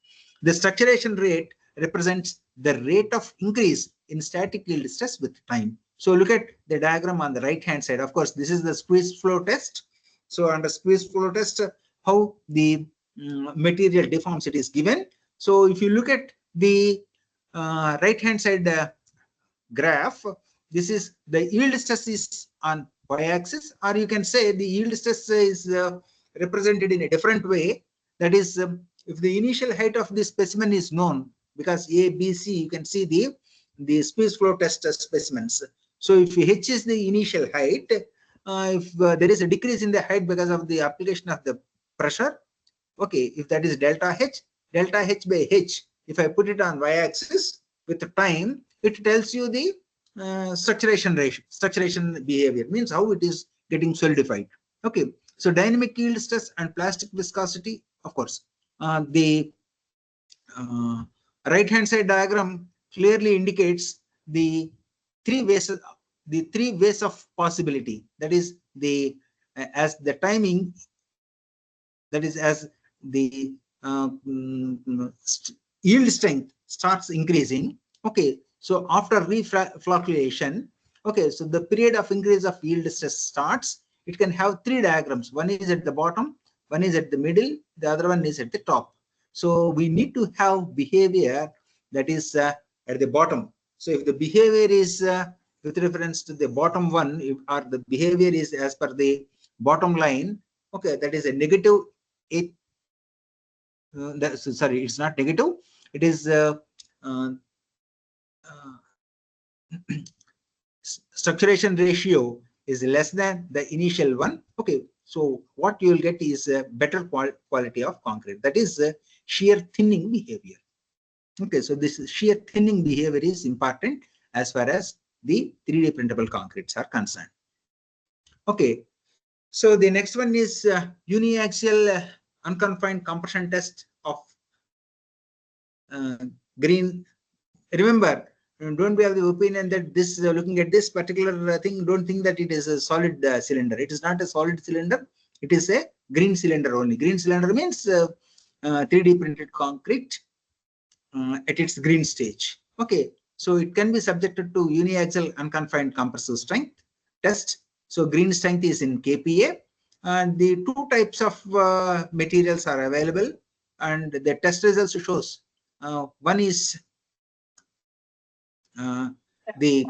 The structuration rate represents the rate of increase in static yield stress with time. So look at the diagram on the right hand side. Of course, this is the squeeze flow test. So under squeeze flow test, how the material deforms, it is given. So if you look at the right hand side graph, this is the yield stress is on y-axis, or you can say the yield stress is represented in a different way. That is, if the initial height of the specimen is known, because A, B, C, you can see the squeeze flow test specimens. So if H is the initial height, if there is a decrease in the height because of the application of the pressure, okay, if that is delta H by H, if I put it on y-axis with the time, it tells you the structuration ratio, structuration behavior, means how it is getting solidified. Okay, so dynamic yield stress and plastic viscosity, of course. The right hand side diagram clearly indicates the three ways of possibility. That is the as the timing, that is as the yield strength starts increasing. Okay, so after reflocculation, okay, so the period of increase of yield stress starts. It can have three diagrams. One is at the bottom, one is at the middle, the other one is at the top. So we need to have behavior that is at the bottom. So if the behavior is with reference to the bottom one, or the behavior is as per the bottom line, okay, that is a negative 8. Sorry, it's not negative. It is structuration ratio is less than the initial one. Okay, so what you will get is a better quality of concrete. That is shear thinning behavior. Okay, so this shear thinning behavior is important as far as the 3D printable concretes are concerned. Okay, so the next one is uniaxial unconfined compression test of green. Remember, don't be of the opinion that this looking at this particular thing, don't think that it is a solid cylinder. It is not a solid cylinder. It is a green cylinder only. Green cylinder means 3D printed concrete at its green stage. Okay, so it can be subjected to uniaxial unconfined compressive strength test. So green strength is in kPa, and the two types of materials are available, and the test results shows one is the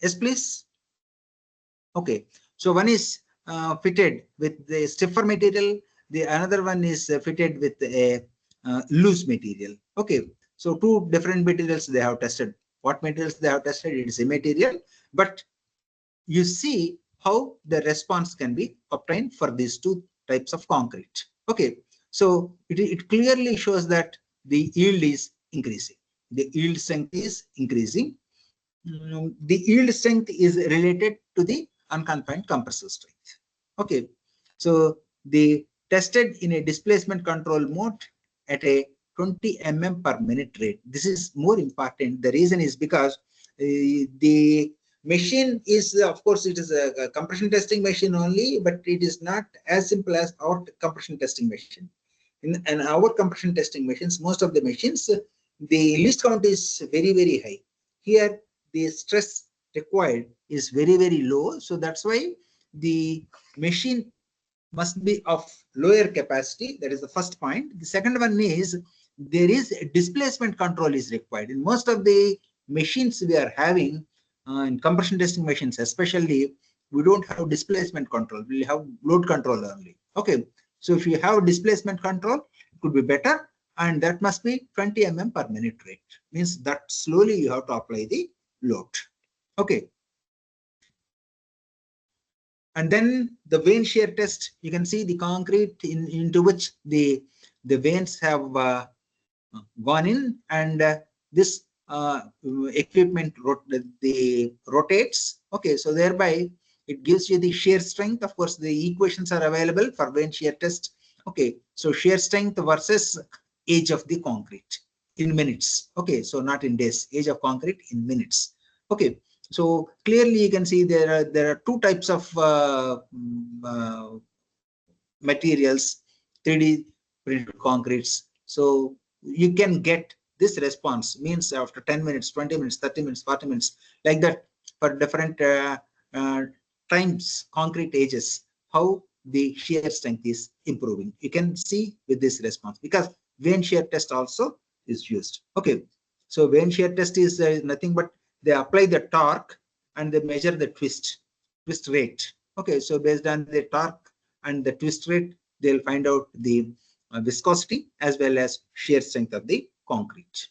yes, please. Okay, so one is fitted with the stiffer material, the another one is fitted with a loose material. Okay, so two different materials they have tested. What materials they have tested? It is a material, but you see how the response can be obtained for these two types of concrete. Okay, so it clearly shows that the yield is increasing. The yield strength is increasing. The yield strength is related to the unconfined compressive strength. Okay, so they tested in a displacement control mode at a 20 mm per minute rate. This is more important. The reason is because the machine is, of course, it is a compression testing machine only, but it is not as simple as our compression testing machine. In our compression testing machines, most of the machines, the least count is very, very high. Here, the stress required is very, very low. So that's why the machine must be of lower capacity. That is the first point. The second one is there is displacement control is required. In most of the machines we are having, in compression testing machines especially, we don't have displacement control. We have load control only. Okay, so if you have displacement control, it could be better, and that must be 20 mm per minute rate. Means that slowly you have to apply the load. Okay, and then the vein shear test, you can see the concrete into which the veins have gone in, and this equipment rotates. Okay, so thereby it gives you the shear strength. Of course, the equations are available for vane shear test. Okay, so shear strength versus age of the concrete in minutes. Okay, so not in days, age of concrete in minutes. Okay, so clearly you can see there are two types of materials, 3D printed concretes. So you can get this response, means after 10 minutes, 20 minutes, 30 minutes, 40 minutes, like that for different uh, times, concrete ages, how the shear strength is improving. You can see with this response, because vane shear test also is used. Okay, so vane shear test is nothing but they apply the torque and they measure the twist rate. Okay, so based on the torque and the twist rate, they'll find out the viscosity as well as shear strength of the concrete.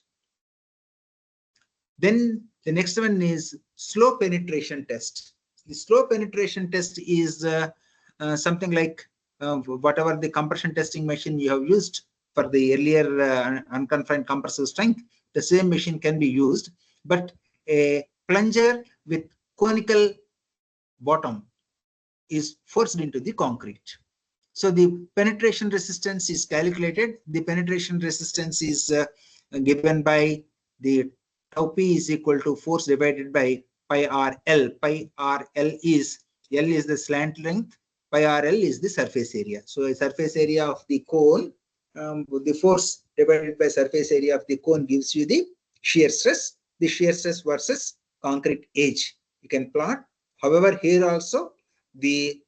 Then the next one is slow penetration test. The slow penetration test is something like whatever the compression testing machine you have used for the earlier unconfined compressive strength, the same machine can be used, but a plunger with conical bottom is forced into the concrete. So the penetration resistance is calculated. The penetration resistance is given by the tau p is equal to force divided by pi RL. Pi RL is, L is the slant length, pi RL is the surface area. So the surface area of the cone, the force divided by surface area of the cone gives you the shear stress. The shear stress versus concrete age you can plot. However, here also the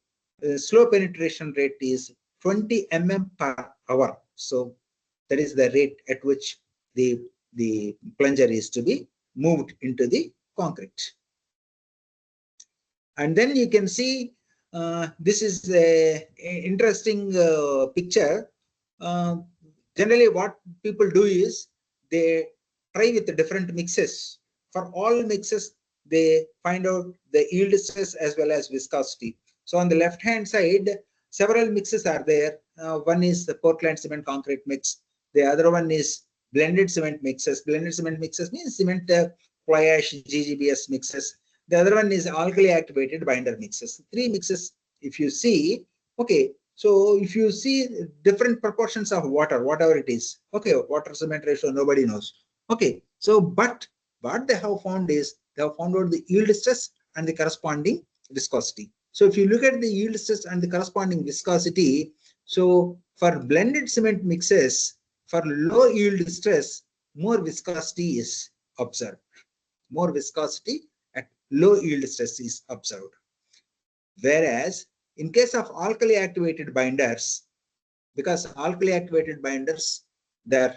slow penetration rate is 20 mm per hour. So that is the rate at which the plunger is to be moved into the concrete. And then you can see this is a interesting picture. Generally, what people do is they try with the different mixes. For all mixes, they find out the yield stress as well as viscosity. So on the left hand side, several mixes are there. One is the Portland cement concrete mix. The other one is blended cement mixes. Blended cement mixes means cement fly ash GGBS mixes. The other one is alkali activated binder mixes. Three mixes, if you see, okay. So if you see different proportions of water, whatever it is, okay, water cement ratio, nobody knows. Okay, so but what they have found is they have found out the yield stress and the corresponding viscosity. So if you look at the yield stress and the corresponding viscosity, so for blended cement mixes, for low yield stress, more viscosity is observed. More viscosity at low yield stress is observed. Whereas in case of alkali activated binders, because alkali activated binders, they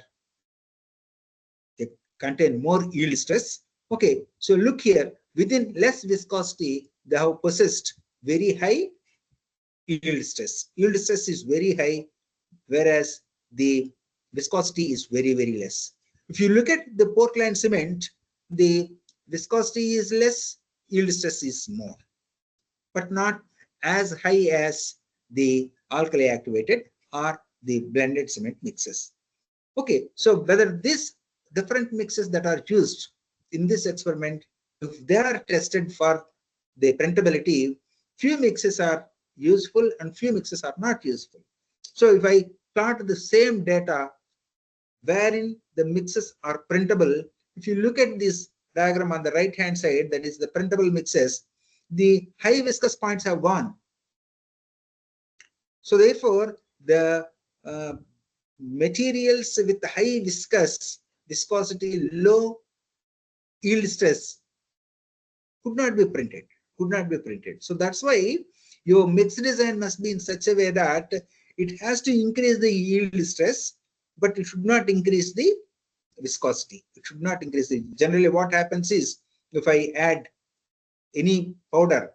contain more yield stress. Okay, so look here, within less viscosity, they have possessed very high yield stress. Yield stress is very high, whereas the viscosity is very, very less. If you look at the Portland cement, the viscosity is less, yield stress is more, but not as high as the alkali activated or the blended cement mixes. Okay, so whether these different mixes that are used in this experiment, if they are tested for the printability, few mixes are useful and few mixes are not useful. So if I plot the same data wherein the mixes are printable, if you look at this diagram on the right hand side, that is the printable mixes, the high viscous points have gone. So therefore, the materials with high viscosity, low yield stress could not be printed. So that's why your mix design must be in such a way that it has to increase the yield stress, but it should not increase the viscosity. It should not increase the. Generally, what happens is if I add any powder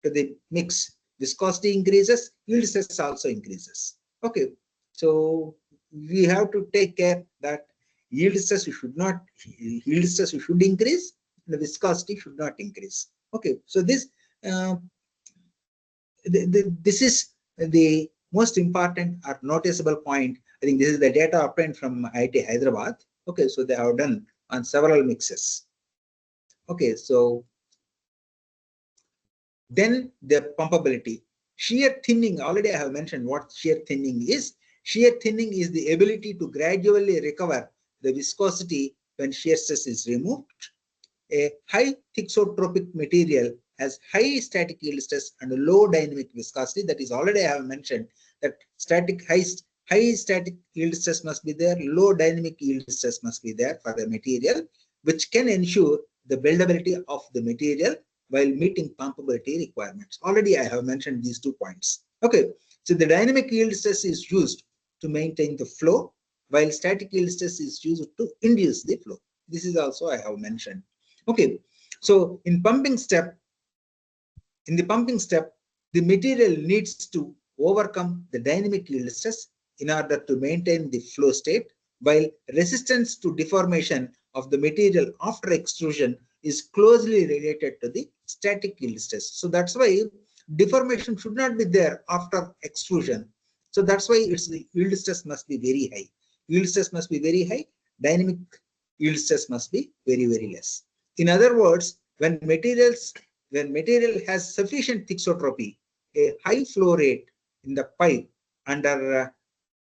to the mix, viscosity increases, yield stress also increases. Okay, so we have to take care that yield stress should increase, the viscosity should not increase. Okay, so this this is the most important or noticeable point. I think this is the data obtained from IIT Hyderabad. Okay, so they have done on several mixes. Okay, so then the pumpability. Shear thinning, already I have mentioned what shear thinning is. Shear thinning is the ability to gradually recover the viscosity when shear stress is removed. A high thixotropic material has high static yield stress and low dynamic viscosity. That is already I have mentioned that high static yield stress must be there, low dynamic yield stress must be there for the material, which can ensure the buildability of the material while meeting pumpability requirements. Already I have mentioned these 2 points. Okay, so the dynamic yield stress is used to maintain the flow, while static yield stress is used to induce the flow. This is also I have mentioned. Okay, so in the pumping step, the material needs to overcome the dynamic yield stress in order to maintain the flow state, while resistance to deformation of the material after extrusion is closely related to the static yield stress. So that's why deformation should not be there after extrusion. So that's why its yield stress must be very high. Yield stress must be very high. Dynamic yield stress must be very, very less. In other words, when material has sufficient thixotropy, a high flow rate in the pipe under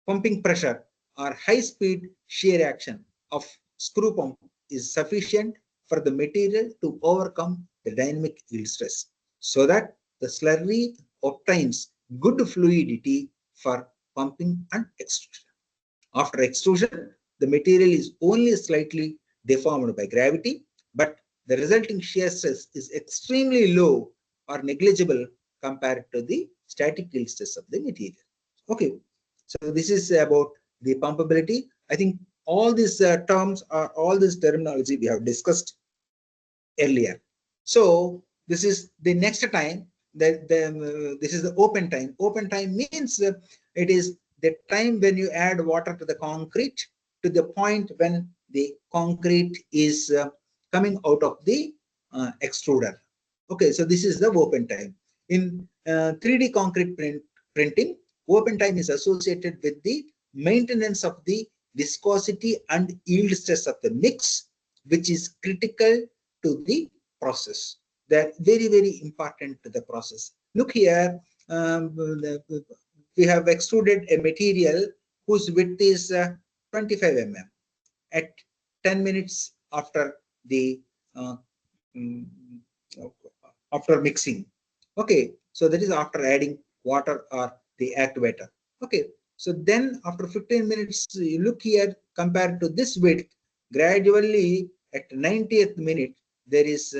pumping pressure or high speed shear action of screw pump is sufficient for the material to overcome the dynamic yield stress, so that the slurry obtains good fluidity for pumping and extrusion. After extrusion, the material is only slightly deformed by gravity, but the resulting shear stress is extremely low or negligible compared to the static yield stress of the material. Okay, so this is about the pumpability. I think all these terms are all this terminology we have discussed earlier. So this is the next time that this is the open time. Open time means it is the time when you add water to the concrete to the point when the concrete is coming out of the extruder. Okay, so this is the open time. In 3D concrete printing, open time is associated with the maintenance of the viscosity and yield stress of the mix, which is critical to the process. They're very, very important to the process. Look here, we have extruded a material whose width is 25 mm at 10 minutes after the mm, after mixing. Okay, so that is after adding water or the activator. Okay, so then after 15 minutes, you look here compared to this width, gradually at 90th minute, there is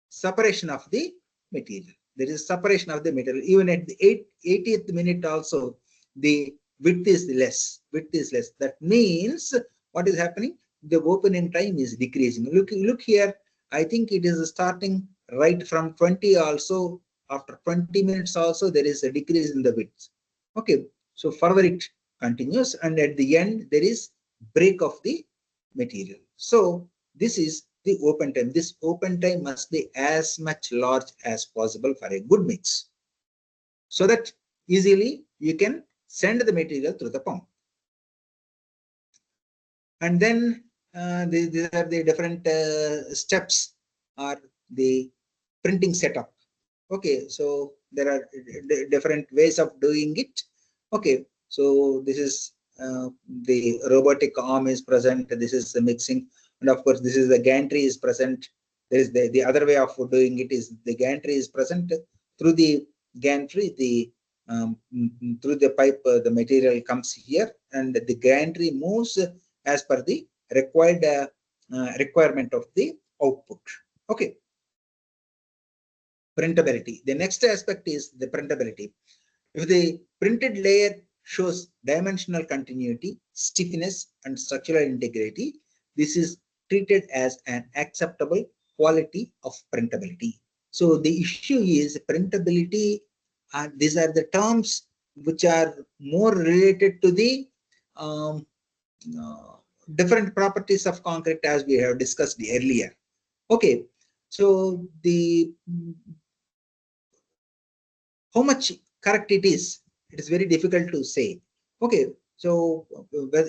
separation of the material. There is separation of the material. Even at the 80th minute also, the width is less. Width is less. That means what is happening? The opening time is decreasing. Look here. I think it is starting right from 20 also. After 20 minutes also, there is a decrease in the width. Okay. So further it continues, and at the end there is break of the material. So this is the open time. This open time must be as much large as possible for a good mix, so that easily you can send the material through the pump. And then these are the different steps or the printing setup. Okay, so there are different ways of doing it. Okay, so this is the robotic arm is present. This is the mixing, and of course this is the gantry is present. There is the other way of doing it is the gantry is present. Through the gantry, the through the pipe, the material comes here, and the gantry moves as per the required requirement of the output. Okay. Printability. The next aspect is the printability. If the printed layer shows dimensional continuity, stiffness, and structural integrity, this is treated as an acceptable quality of printability. So the issue is printability. These are the terms which are more related to the um, different properties of concrete as we have discussed earlier. Okay, so the how much correct it is very difficult to say. Okay, so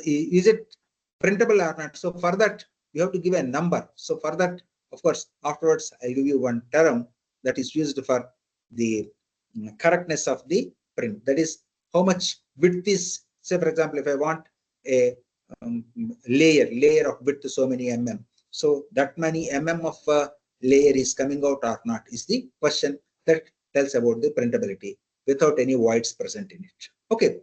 is it printable or not. So for that, you have to give a number. So for that, of course, afterwards, I'll give you one term that is used for the correctness of the print. That is how much width is, say, for example, if I want a layer of width so many mm. So that many mm of layer is coming out or not is the question that tells about the printability without any voids present in it. Okay.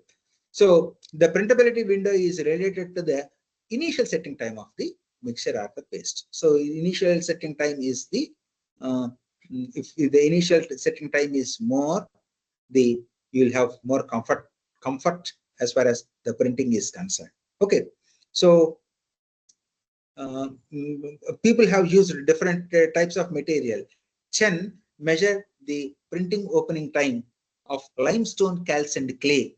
So the printability window is related to the initial setting time of the mixture or the paste. So initial setting time is the if the initial setting time is more, the you will have more comfort as far as the printing is concerned. Okay, so people have used different types of material. Chen measured the printing opening time of limestone, calcined clay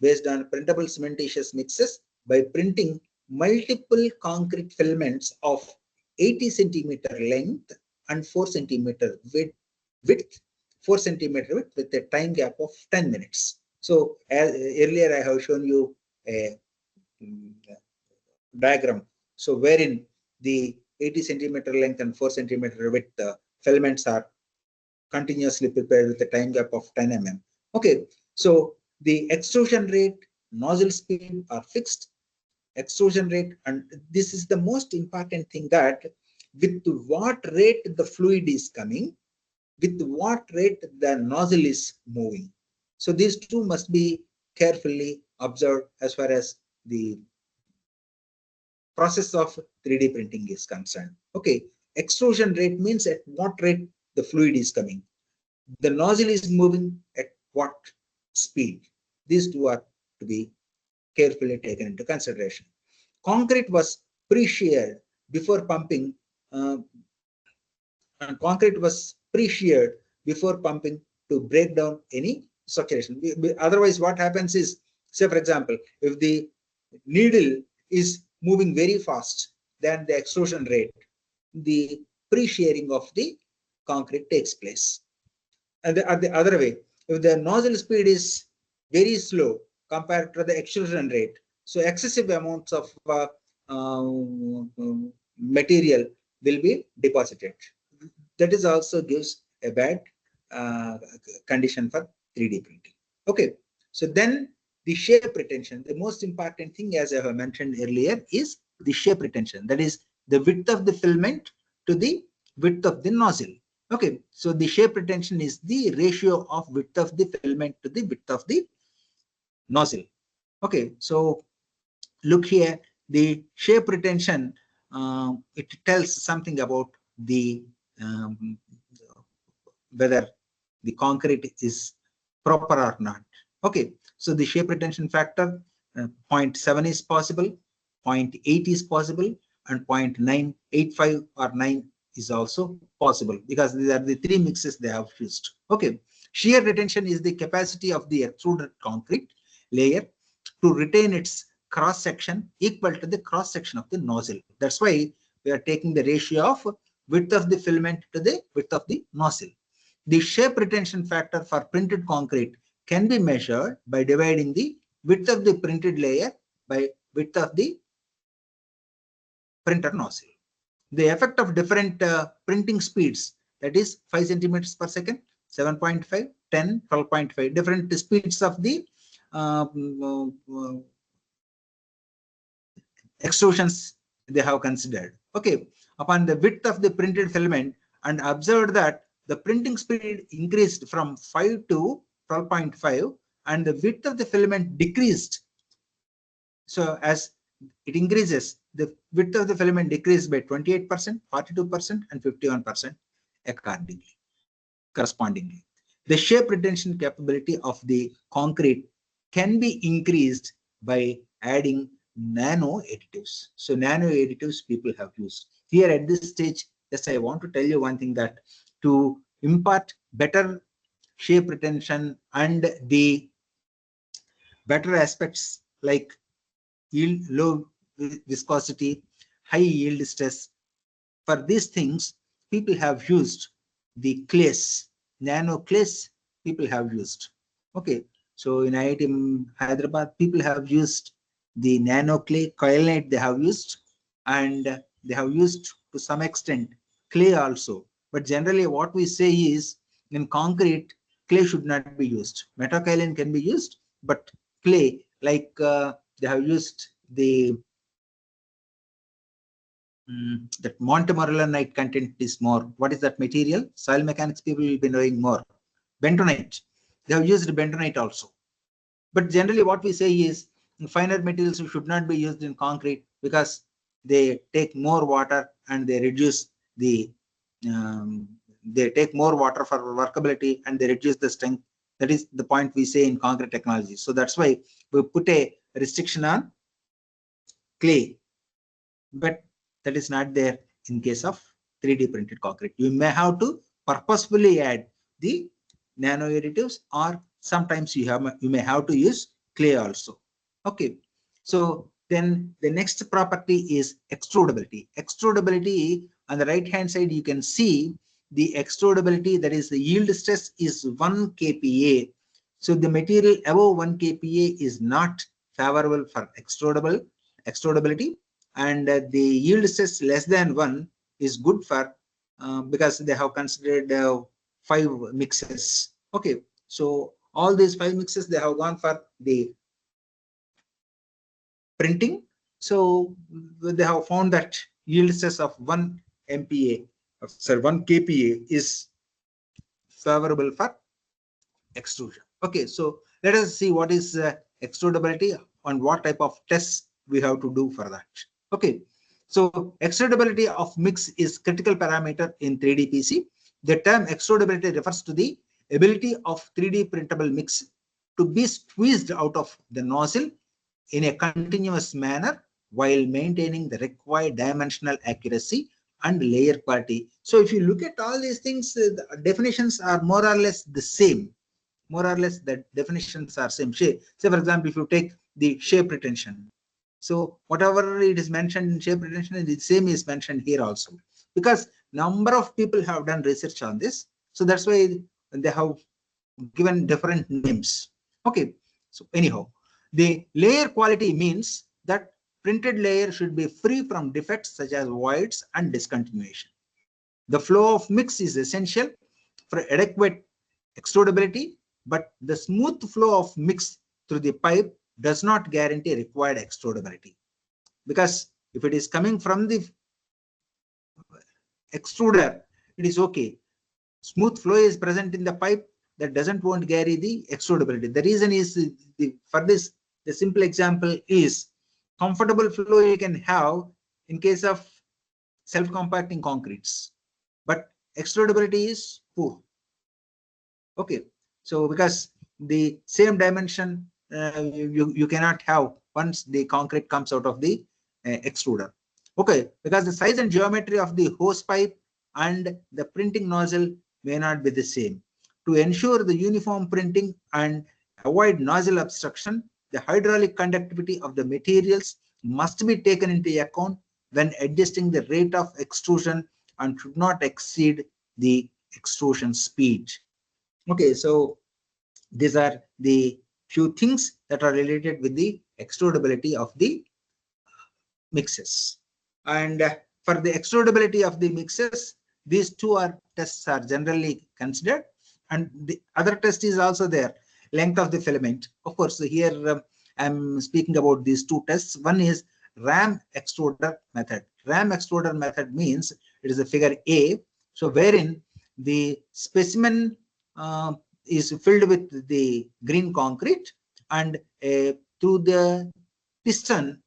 based on printable cementitious mixes by printing multiple concrete filaments of 80 centimeter length and 4 centimeter width, 4 centimeter width with a time gap of 10 minutes. So as earlier I have shown you a diagram. So wherein the 80 centimeter length and 4 centimeter width filaments are continuously prepared with a time gap of 10 mm. Okay, so the extrusion rate, nozzle speed are fixed. Extrusion rate, and this is the most important thing, that with what rate the fluid is coming, with what rate the nozzle is moving. So these two must be carefully observed as far as the process of 3D printing is concerned. Okay, extrusion rate means at what rate the fluid is coming. The nozzle is moving at what speed. These two are to be carefully taken into consideration. Concrete was pre-sheared before pumping, and concrete was pre-sheared before pumping to break down any saturation. Otherwise, what happens is, say for example, if the needle is moving very fast than the extrusion rate, the pre-shearing of the concrete takes place. And the other way, if the nozzle speed is very slow compared to the extrusion rate, so excessive amounts of material will be deposited. That is also gives a bad condition for 3D printing. Okay, so then the shape retention, the most important thing, as I have mentioned earlier, is the shape retention. That is the width of the filament to the width of the nozzle. Okay, so the shape retention is the ratio of width of the filament to the width of the nozzle. Okay, so look here, the shape retention, it tells something about the whether the concrete is proper or not. Okay, so the shape retention factor 0.7 is possible, 0.8 is possible, and 0.985 or 9 is also possible, because these are the three mixes they have used. Okay, shear retention is the capacity of the extruded concrete layer to retain its cross section equal to the cross section of the nozzle. That's why we are taking the ratio of width of the filament to the width of the nozzle. The shape retention factor for printed concrete can be measured by dividing the width of the printed layer by width of the printer nozzle. The effect of different printing speeds, that is 5 centimeters per second, 7.5, 10, 12.5, different speeds of the extrusions they have considered. Okay, upon the width of the printed filament, and observed that the printing speed increased from 5 to 12.5 and the width of the filament decreased. So as it increases, the width of the filament decreased by 28%, 42%, and 51% accordingly, correspondingly. The shape retention capability of the concrete can be increased by adding nano additives. So nano additives people have used. Here at this stage, yes, I want to tell you one thing, that to impart better shape retention and the better aspects like yield, low viscosity, high yield stress, for these things, people have used the clays, nano clays people have used. Okay, so in IIT Hyderabad, people have used the nano clay, kaolinite they have used, and they have used to some extent clay also. But generally what we say is in concrete, clay should not be used. Metakaolin can be used, but clay, like they have used the that Montemorillonite content is more. What is that material? Soil mechanics people will be knowing more. Bentonite. They have used bentonite also. But generally what we say is finer materials should not be used in concrete because they take more water and they reduce the they take more water for workability and they reduce the strength. That is the point we say in concrete technology. So that's why we put a restriction on clay, but that is not there in case of 3D printed concrete. You may have to purposefully add the nano additives, or sometimes you may have to use clay also. Okay, so then the next property is extrudability. Extrudability, on the right hand side you can see the extrudability, that is the yield stress, is 1 kPa. So the material above 1 kPa is not favorable for extrudability, and the yield stress less than 1 is good for because they have considered 5 mixes. Okay, so all these 5 mixes they have gone for the printing. So they have found that yield stress of 1 MPa, sorry, 1 kPa is favorable for extrusion. Okay, so let us see what is extrudability and what type of tests we have to do for that. Okay, so extrudability of mix is critical parameter in 3D PC. The term extrudability refers to the ability of 3D printable mix to be squeezed out of the nozzle in a continuous manner while maintaining the required dimensional accuracy and layer quality. So if you look at all these things, the definitions are more or less the same. More or less the definitions are same. Say for example, if you take the shape retention, so whatever it is mentioned in shape retention, the same is mentioned here also, because number of people have done research on this. So that's why they have given different names. Okay, so anyhow, the layer quality means that printed layer should be free from defects such as voids and discontinuation. The flow of mix is essential for adequate extrudability, but the smooth flow of mix through the pipe does not guarantee required extrudability, because if it is coming from the extruder, it is okay. Smooth flow is present in the pipe, that doesn't want to carry the extrudability. The reason is for this, the simple example is comfortable flow you can have in case of self-compacting concretes, but extrudability is poor. Okay, so because the same dimension you cannot have once the concrete comes out of the extruder. Okay, because the size and geometry of the hose pipe and the printing nozzle may not be the same. To ensure the uniform printing and avoid nozzle obstruction, the hydraulic conductivity of the materials must be taken into account when adjusting the rate of extrusion and should not exceed the extrusion speed. Okay, so these are the few things that are related with the extrudability of the mixes. And for the extrudability of the mixes, these two tests are generally considered, and the other test is also there, length of the filament. Of course, here I'm speaking about these two tests. One is ram extruder method. Ram extruder method means it is a figure A, so wherein the specimen is filled with the green concrete, and through the piston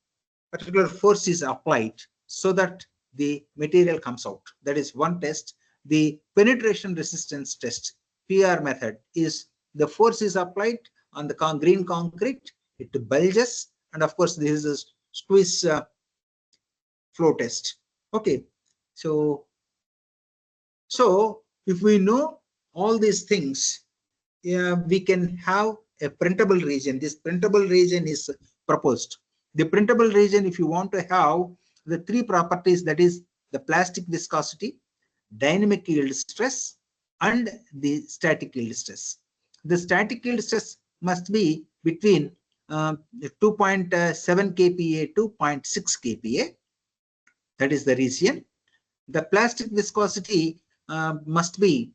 particular force is applied so that the material comes out. That is one test. The penetration resistance test, PR method, is the force is applied on the green concrete, it bulges, and of course this is a squeeze flow test. Okay, so if we know all these things, we can have a printable region. This printable region is proposed. The printable region, if you want to have the three properties, that is the plastic viscosity, dynamic yield stress, and the static yield stress. The static yield stress must be between 2.7 kPa to 0.6 kPa. That is the region. The plastic viscosity must be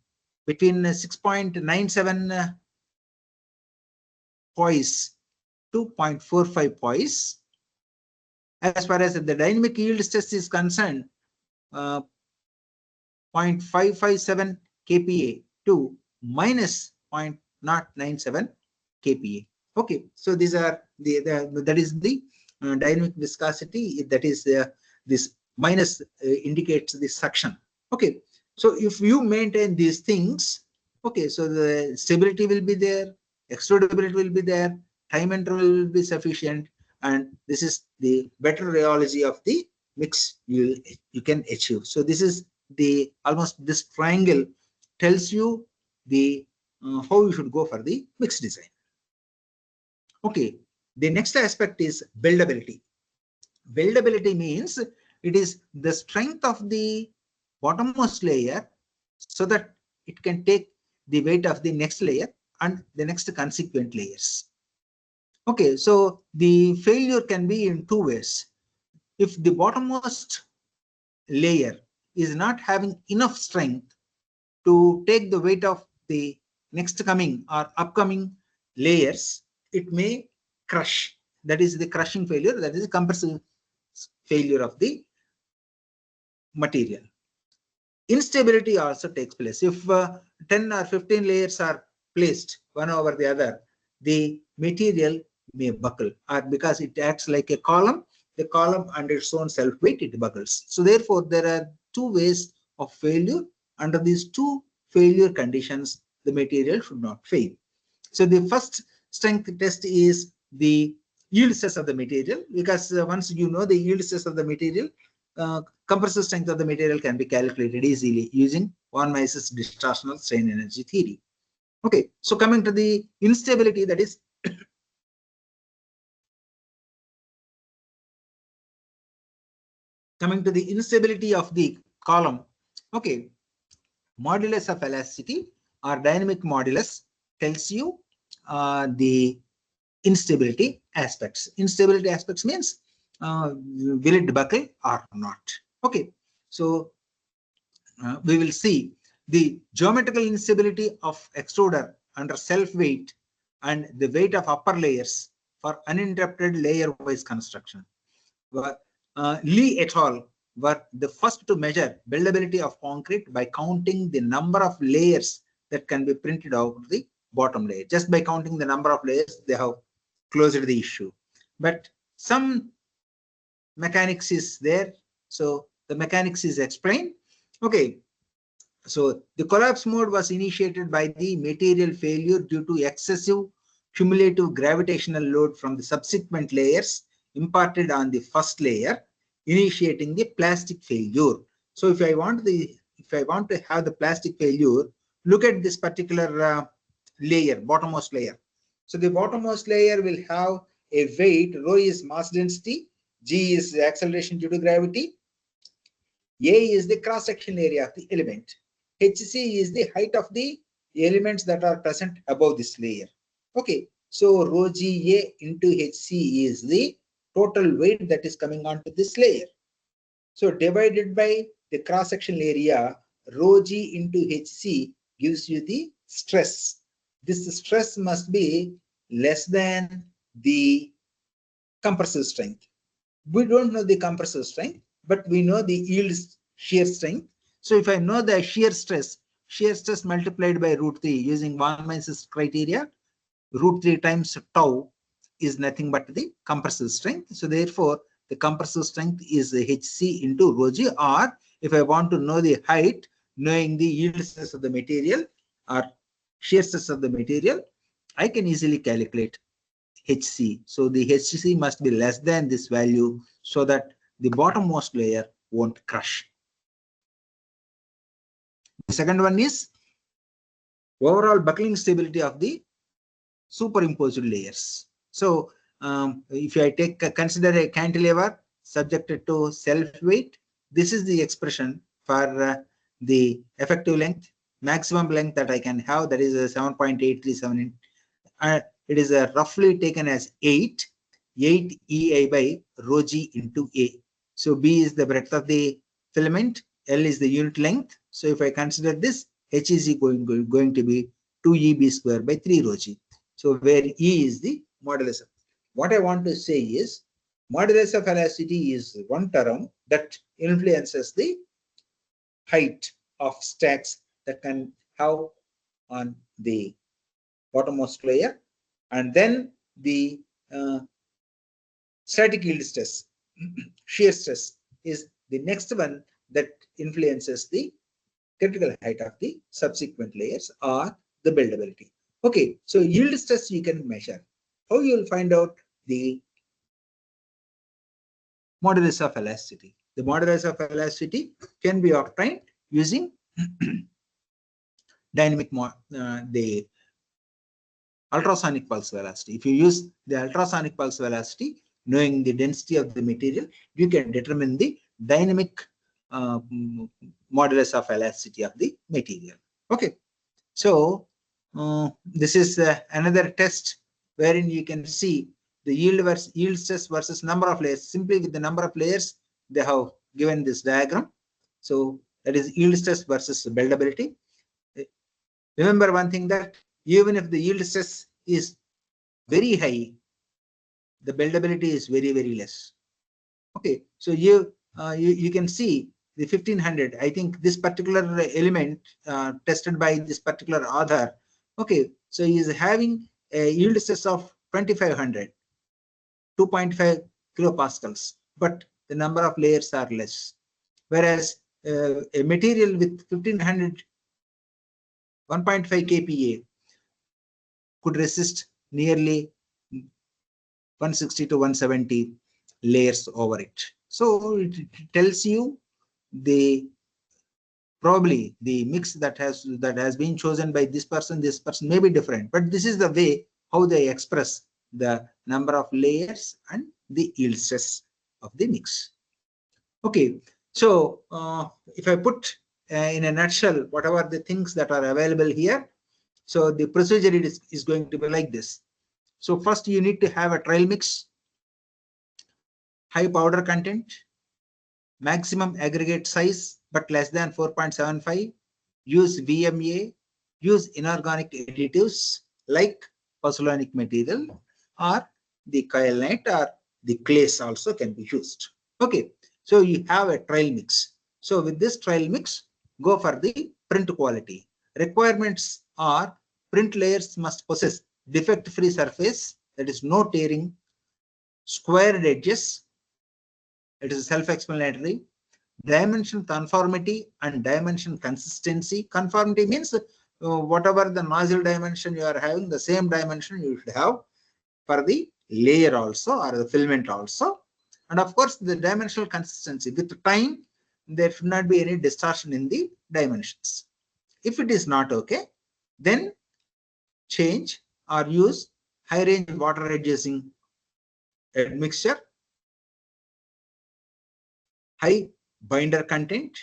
between 6.97 poise to 0.45 poise. As far as the dynamic yield stress is concerned, 0.557 kPa to minus 0.097 kPa. Okay, so these are that is the dynamic viscosity. That is this minus indicates the suction. Okay, so if you maintain these things, okay, so the stability will be there, extrudability will be there, time interval will be sufficient, and this is the better rheology of the mix you can achieve. So this is the almost this triangle tells you the how you should go for the mix design. Okay, the next aspect is buildability. Buildability means it is the strength of the bottommost layer so that it can take the weight of the next layer and the next consequent layers. Okay, so the failure can be in two ways. If the bottommost layer is not having enough strength to take the weight of the next coming or upcoming layers, it may crush. That is the crushing failure. That is the compressive failure of the material. Instability also takes place. If 10 or 15 layers are placed one over the other, the material may buckle, or because it acts like a column, the column under its own self weight, it buckles. So therefore, there are two ways of failure. Under these two failure conditions, the material should not fail. So the first strength test is the yield stress of the material, because once you know the yield stress of the material, compressive strength of the material can be calculated easily using von Mises distortional strain energy theory. Okay, so coming to the instability, that is coming to the instability of the column. Okay, modulus of elasticity or dynamic modulus tells you the instability aspects. Instability aspects means will it buckle or not. Okay, so we will see the geometrical instability of extruder under self weight and the weight of upper layers for uninterrupted layer wise construction. Lee et al. Were the first to measure buildability of concrete by counting the number of layers that can be printed out of the bottom layer. Just by counting the number of layers, they have closed the issue. But some mechanics is there, so the mechanics is explained. Okay, so the collapse mode was initiated by the material failure due to excessive cumulative gravitational load from the subsequent layers imparted on the first layer, initiating the plastic failure. So if I want to have the plastic failure, look at this particular layer, bottommost layer. So the bottommost layer will have a weight, rho is mass density, g is the acceleration due to gravity, a is the cross-section area of the element, hc is the height of the elements that are present above this layer. Okay, so rho ga into hc is the total weight that is coming onto this layer. So divided by the cross-section area, rho g into hc gives you the stress. This stress must be less than the compressive strength. We don't know the compressive strength, but we know the yield shear strength. So if I know the shear stress multiplied by root 3 using von Mises criteria, root 3 times tau is nothing but the compressive strength. So therefore, the compressive strength is hc into rho g, or if I want to know the height, knowing the yield stress of the material or shear stress of the material, I can easily calculate hc. So the hc must be less than this value so that the bottommost layer won't crush. The second one is overall buckling stability of the superimposed layers. So if I consider a cantilever subjected to self weight, this is the expression for the effective length, maximum length that I can have, that is 7.837. it is roughly taken as 8 EI by rho g into A. So B is the breadth of the filament, L is the unit length. So if I consider this, H is going to be 2EB square by 3 rho g. So where E is the modulus. What I want to say is modulus of elasticity is one term that influences the height of stacks that can have on the bottommost layer, and then the static yield stress, shear stress is the next one that influences the critical height of the subsequent layers or the buildability. Okay, so yield stress you can measure. How you will find out the modulus of elasticity? The modulus of elasticity can be obtained using the ultrasonic pulse velocity. If you use the ultrasonic pulse velocity, knowing the density of the material, you can determine the dynamic modulus of elasticity of the material. Okay, so this is another test wherein you can see the yield stress versus number of layers. Simply with the number of layers, they have given this diagram. So that is yield stress versus buildability. Remember one thing, that even if the yield stress is very high, the buildability is very, very less. Okay, so you can see the 1500. I think this particular element tested by this particular author. Okay, so he is having a yield stress of 2500, 2.5 kilopascals, but the number of layers are less. Whereas a material with 1500, 1.5 kPa could resist nearly 160 to 170 layers over it. So it tells you the probably the mix that has been chosen by this person may be different, but this is the way how they express the number of layers and the yield stress of the mix. Okay, so if I put in a nutshell whatever the things that are available here, so the procedure is going to be like this. So first you need to have a trial mix, high powder content, maximum aggregate size but less than 4.75, use VMA, use inorganic additives like pozzolanic material, or the kaolite or the clays also can be used. Okay, so you have a trial mix. So with this trial mix, go for the print quality. Requirements are print layers must possess defect-free surface, that is no tearing, squared edges, it is self-explanatory, dimension conformity and dimension consistency. Conformity means whatever the nozzle dimension you are having, the same dimension you should have for the layer also or the filament also. And of course, the dimensional consistency. With time, there should not be any distortion in the dimensions. If it is not okay, then change or use high range water reducing mixture, high binder content,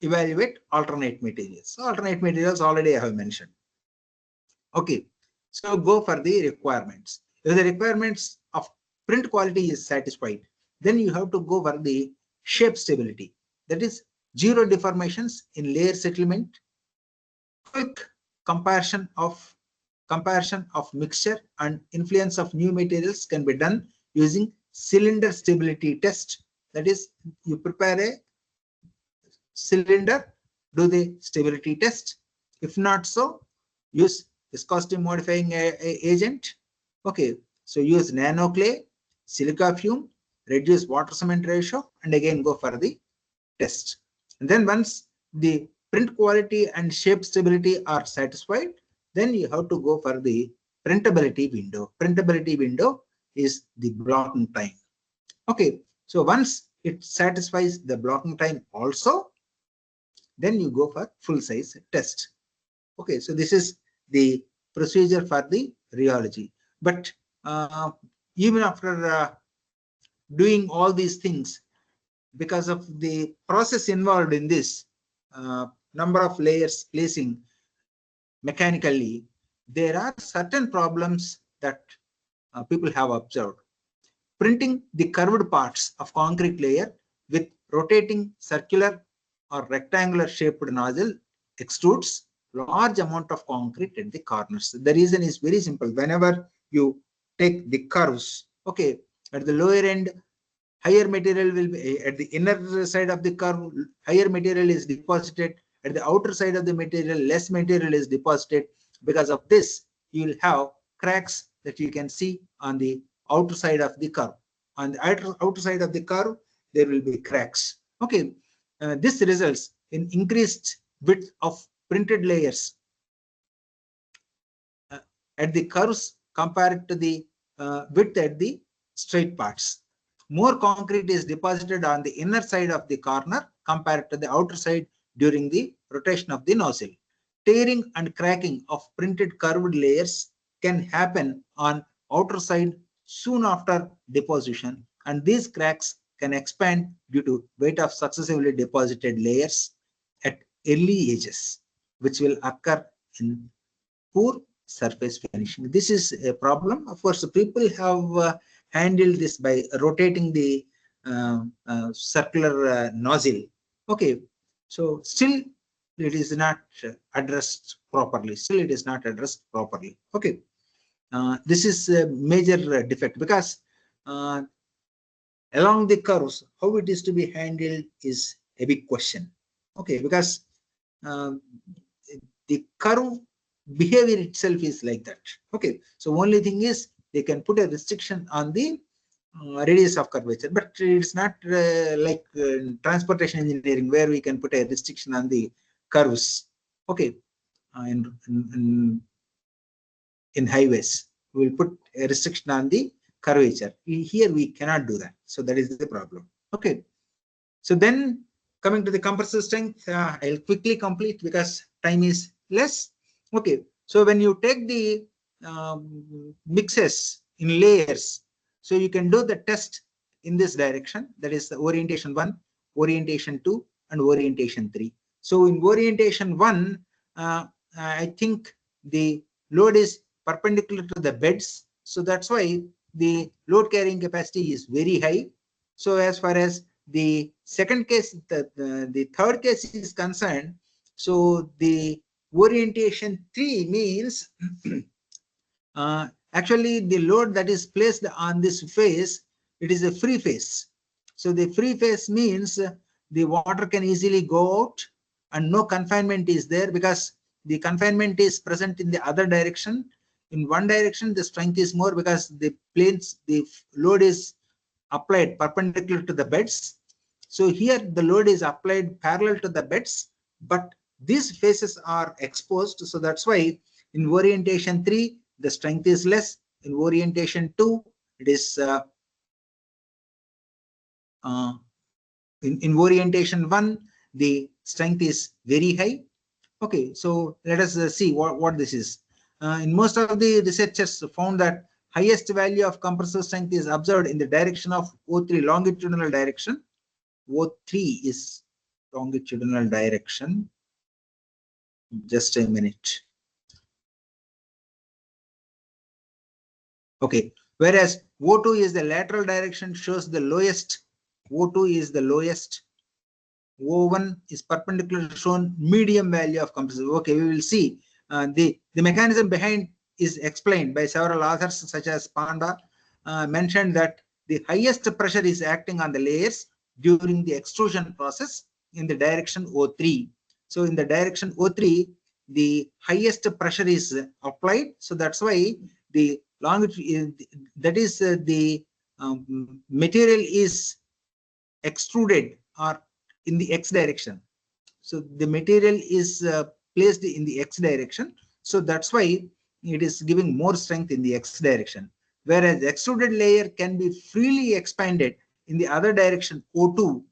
evaluate alternate materials. So alternate materials already I have mentioned. Okay, so go for the requirements. If the requirements of print quality is satisfied, then you have to go for the shape stability. That is zero deformations in layer settlement. Quick comparison of mixture and influence of new materials can be done using cylinder stability test. That is, you prepare a cylinder, do the stability test. If not so, use viscosity modifying agent. Okay, so use nano clay, silica fume, reduce water cement ratio, and again go for the test. And then once the print quality and shape stability are satisfied, then you have to go for the printability window. Printability window is the blocking time. Okay, so once it satisfies the blocking time also, then you go for full size test. Okay, so this is the procedure for the rheology. But even after doing all these things, because of the process involved in this, number of layers placing mechanically, there are certain problems that people have observed. Printing the curved parts of concrete layer with rotating circular or rectangular shaped nozzle extrudes large amount of concrete at the corners. The reason is very simple. Whenever you take the curves, okay, at the lower end, higher material will be at the inner side of the curve, higher material is deposited. At the outer side of the material, less material is deposited. Because of this, you will have cracks that you can see on the outer side of the curve. On the outer side of the curve, there will be cracks. Okay, this results in increased width of printed layers at the curves compared to the width at the straight parts. More concrete is deposited on the inner side of the corner compared to the outer side during the rotation of the nozzle. Tearing and cracking of printed curved layers can happen on outer side soon after deposition, and these cracks can expand due to weight of successively deposited layers at early ages, which will occur in poor surface finishing. This is a problem. Of course, people have handled this by rotating the circular nozzle. Okay, so still it is not addressed properly. Still it is not addressed properly. Okay, this is a major defect, because along the curves, how it is to be handled is a big question. Okay, because the curve behavior itself is like that. Okay, so only thing is they can put a restriction on the radius of curvature, but it's not like transportation engineering where we can put a restriction on the curves. Okay, in highways we will put a restriction on the curvature. Here we cannot do that, so that is the problem. Okay, so then coming to the compressive strength, I'll quickly complete because time is less. Okay, so when you take the mixes in layers, so you can do the test in this direction, that is the orientation 1, orientation 2, and orientation 3. So in orientation 1, I think the load is perpendicular to the beds, so that's why the load carrying capacity is very high. So as far as the second case, the third case is concerned, so the orientation 3 means actually the load that is placed on this face, it is a free face. So the free face means the water can easily go out and no confinement is there, because the confinement is present in the other direction. In one direction the strength is more because the load is applied perpendicular to the beds. So here the load is applied parallel to the beds, but these faces are exposed. So that's why in orientation 3 the strength is less. In orientation 2 it is in orientation 1 the strength is very high. Okay, so let us see what this is. In most of the researchers found that highest value of compressive strength is observed in the direction of O3, longitudinal direction. O3 is longitudinal direction. Just a minute. Okay, whereas O2 is the lateral direction, shows the lowest. O2 is the lowest. O1 is perpendicular, shown medium value of compressive. Okay, we will see the mechanism behind is explained by several authors such as Panda. Mentioned that the highest pressure is acting on the layers during the extrusion process in the direction O3. So in the direction O3 the highest pressure is applied, so that's why the longitude, that is the material is extruded or in the x direction. So the material is placed in the x direction, so that's why it is giving more strength in the x direction, whereas the extruded layer can be freely expanded in the other direction O2.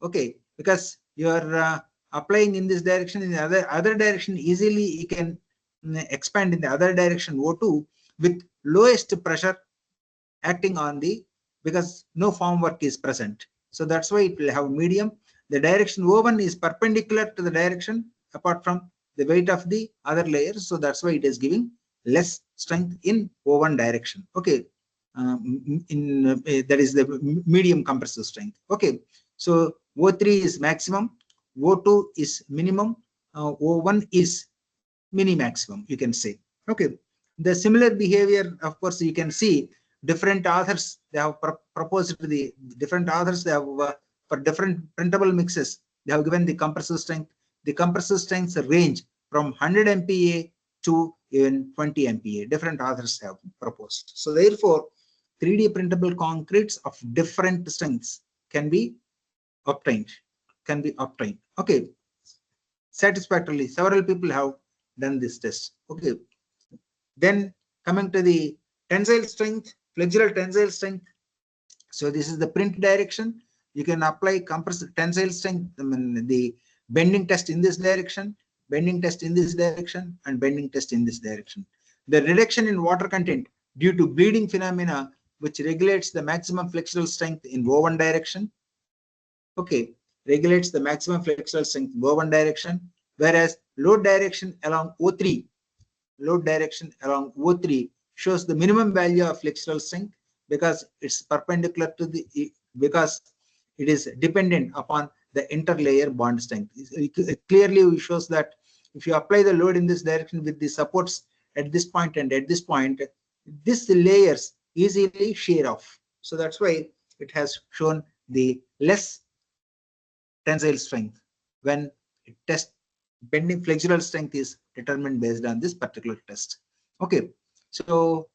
Okay, because you are applying in this direction, in the other direction easily you can expand in the other direction O2 with lowest pressure acting on the, because no formwork is present. So that's why it will have medium. The direction O1 is perpendicular to the direction apart from the weight of the other layers. So that's why it is giving less strength in O1 direction. Okay, that is the medium compressive strength. Okay, so O3 is maximum, O2 is minimum, O1 is mini maximum, you can say. Okay, the similar behavior, of course, you can see different authors, they have proposed the different authors, they have for different printable mixes, they have given the compressive strength. The compressive strengths range from 100 MPa to even 20 MPa. Different authors have proposed. So therefore, 3D printable concretes of different strengths can be obtained. Okay, satisfactorily. Several people have done this test. Okay, then coming to the tensile strength, flexural tensile strength. So this is the print direction. You can apply compressive tensile strength, the bending test in this direction, bending test in this direction, and bending test in this direction. The reduction in water content due to bleeding phenomena, which regulates the maximum flexural strength in O1 direction. Okay, regulates the maximum flexural strength in O1 direction, whereas load direction along O3, load direction along O3 shows the minimum value of flexural strength because it's perpendicular to the, because it is dependent upon the interlayer bond strength. It clearly shows that if you apply the load in this direction with the supports at this point and at this point, these layers easily shear off. So that's why it has shown the less tensile strength when it test bending flexural strength is determined based on this particular test. Okay, so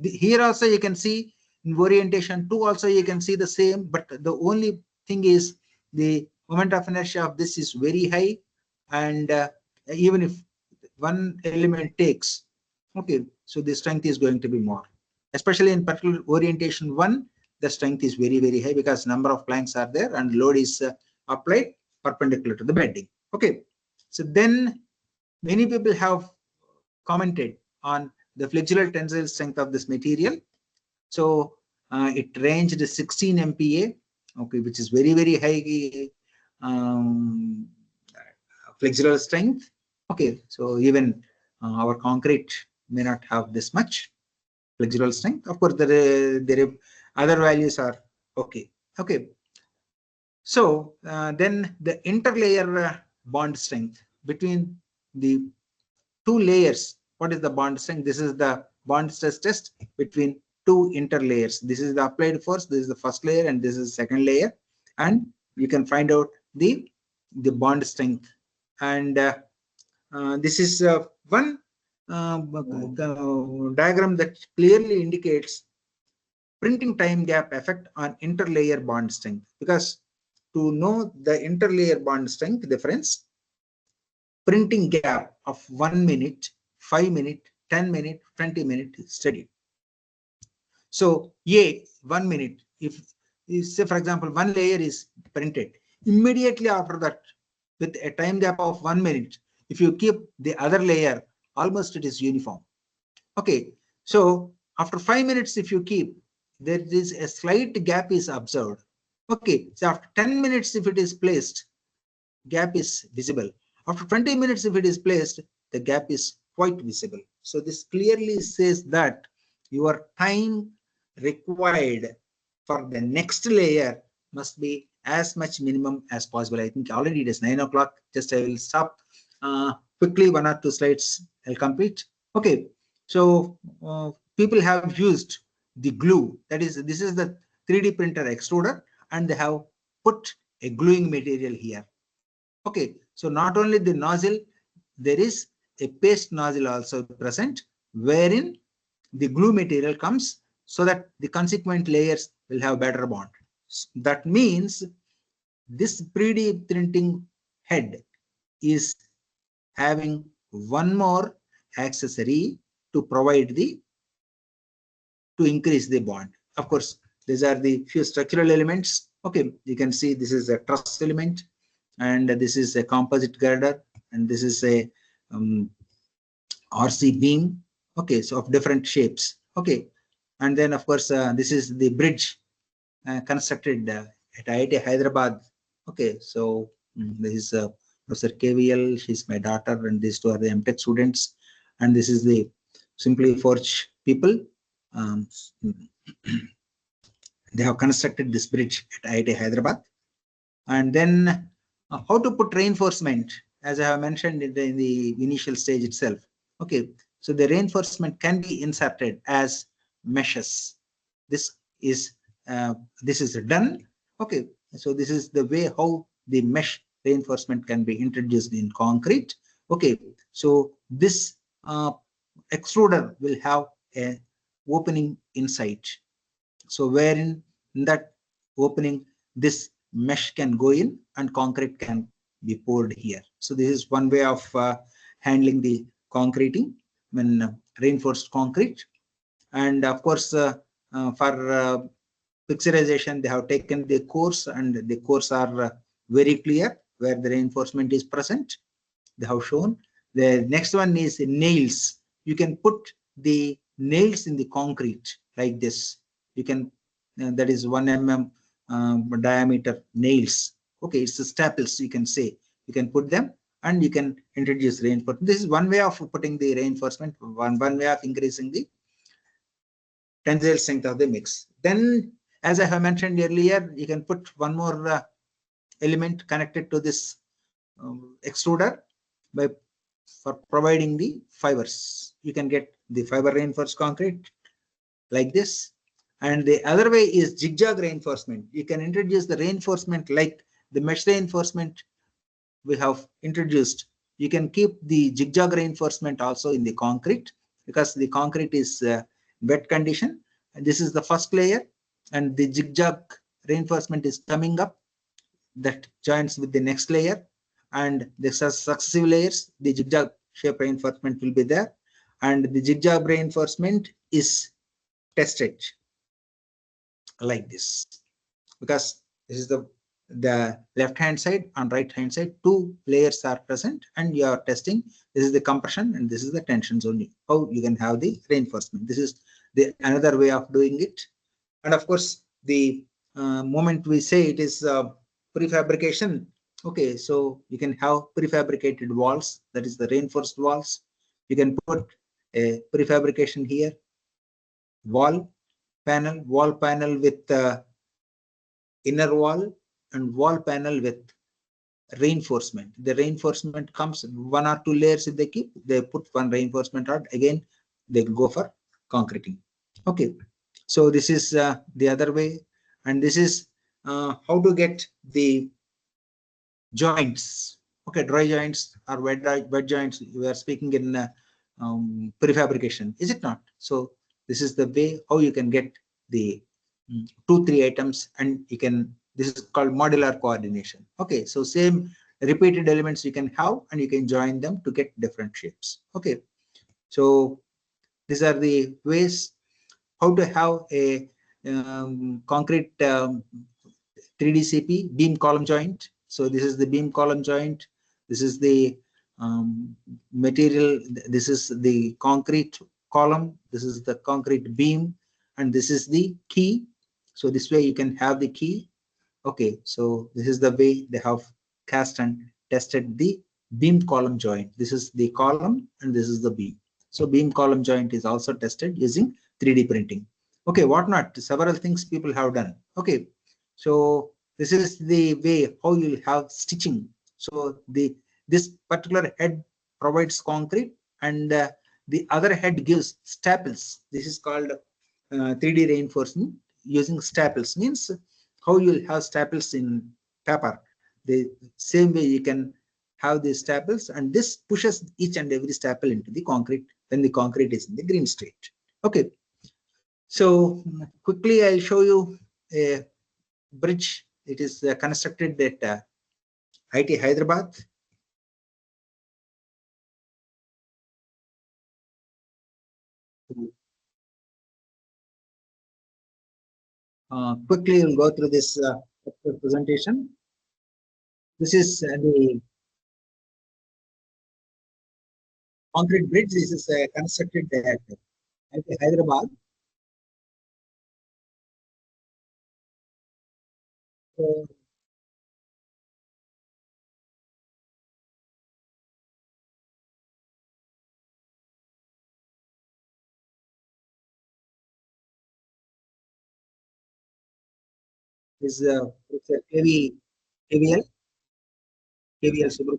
here also you can see in orientation 2 also you can see the same, but the only thing is the moment of inertia of this is very high, and even if one element takes, okay, so the strength is going to be more, especially in particular orientation 1. The strength is very high because number of planks are there and load is applied perpendicular to the bending. Okay, so then many people have commented on the flexural tensile strength of this material. So it ranged 16 MPa, okay, which is very high flexural strength. Okay, so even our concrete may not have this much flexural strength. Of course, there are other values are okay. Okay, so then the interlayer bond strength between the two layers. What is the bond strength? This is the bond stress test between two interlayers. This is the applied force. This is the first layer, and this is the second layer. And you can find out the bond strength. And this is one diagram that clearly indicates printing time gap effect on interlayer bond strength. Because to know the interlayer bond strength difference, printing gap of 1 minute, 5 minute, 10 minute, 20 minute study. So 1 minute, if say for example 1 layer is printed, immediately after that with a time gap of 1 minute, if you keep the other layer, almost it is uniform. Okay, so after 5 minutes if you keep, there is a slight gap is observed. Okay, so after 10 minutes if it is placed, gap is visible. After 20 minutes if it is placed, the gap is quite visible. So this clearly says that your time required for the next layer must be as much minimum as possible. I think already it is 9 o'clock. Just I will stop quickly, 1 or 2 slides I'll complete. Okay, so people have used the glue. That is, this is the 3D printer extruder, and they have put a gluing material here. Okay, so not only the nozzle, there is a paste nozzle also present, wherein the glue material comes so that the consequent layers will have better bond. That means this 3D printing head is having one more accessory to provide to increase the bond. Of course, these are the few structural elements. Okay, you can see this is a truss element, and this is a composite girder, and this is a RC beam. Okay, so of different shapes. Okay, and then of course this is the bridge constructed at IIT Hyderabad. Okay, so this is Professor KVL. She's my daughter, and these two are the MTech students. and this is the simply forge people. Um, they have constructed this bridge at IIT Hyderabad. And then how to put reinforcement, as I have mentioned in the initial stage itself. Okay, so the reinforcement can be inserted as meshes. This is done. Okay, so this is the way how the mesh reinforcement can be introduced in concrete. Okay, so this extruder will have a opening inside. So wherein in that opening, this mesh can go in and concrete can be poured here. So this is one way of handling the concreting when reinforced concrete. And of course, for picturization, they have taken the cores, and the cores are very clear where the reinforcement is present. They have shown. The next one is nails. You can put the nails in the concrete like this. You can, that is 1 mm diameter nails. Okay, it's the staples, you can say. You can put them and you can introduce reinforcement. This is one way of putting the reinforcement, one way of increasing the tensile strength of the mix. Then, as I have mentioned earlier, you can put one more element connected to this extruder by for providing the fibers. You can get the fiber reinforced concrete like this. And the other way is zigzag reinforcement. You can introduce the reinforcement like the mesh reinforcement we have introduced. You can keep the zigzag reinforcement also in the concrete, because the concrete is wet condition. And this is the first layer, and the zigzag reinforcement is coming up that joins with the next layer, and the successive layers, the zigzag shape reinforcement will be there, and the zigzag reinforcement is tested like this, because this is the left hand side and right hand side, two layers are present, and you are testing. This is the compression and this is the tension zone. How you can have the reinforcement. This is the another way of doing it. And of course, the moment we say it is prefabrication, okay, so you can have prefabricated walls, that is the reinforced walls. You can put a prefabrication here, wall panel with inner wall, and wall panel with reinforcement. The reinforcement comes one or two layers. If they keep, they put one reinforcement rod, again they go for concreting. Okay, so this is the other way, and this is how to get the joints. Okay, dry joints or wet joints. We are speaking in prefabrication, is it not? So this is the way how you can get the 2-3 items, and you can. This is called modular coordination. Okay, so same repeated elements you can have, and you can join them to get different shapes. Okay, so these are the ways how to have a concrete 3DCP beam column joint. So this is the beam column joint. This is the material. This is the concrete column. This is the concrete beam, and this is the key. So this way you can have the key. Okay, so this is the way they have cast and tested the beam column joint. This is the column and this is the beam. So beam column joint is also tested using 3D printing. Okay, what not? Several things people have done. Okay, so this is the way how you have stitching. So this particular head provides concrete, and the other head gives staples. This is called 3D reinforcement using staples. Means how you'll have staples in paper. The same way you can have these staples, and this pushes each and every staple into the concrete when the concrete is in the green state. Okay, so quickly I'll show you a bridge. It is constructed at IIT Hyderabad. Quickly we'll go through this presentation. This is the concrete bridge. This is constructed at IIT Hyderabad. So is Professor KVL Subru.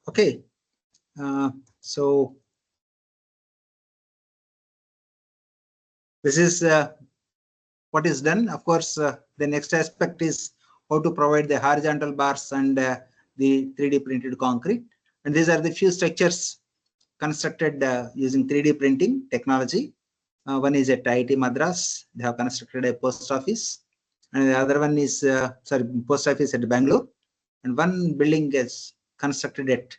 Okay. So this is what is done. Of course, the next aspect is how to provide the horizontal bars and the 3D printed concrete. And these are the few structures constructed using 3D printing technology. One is at IIT Madras. They have constructed a post office. And the other one is, post office at Bangalore. And one building is constructed at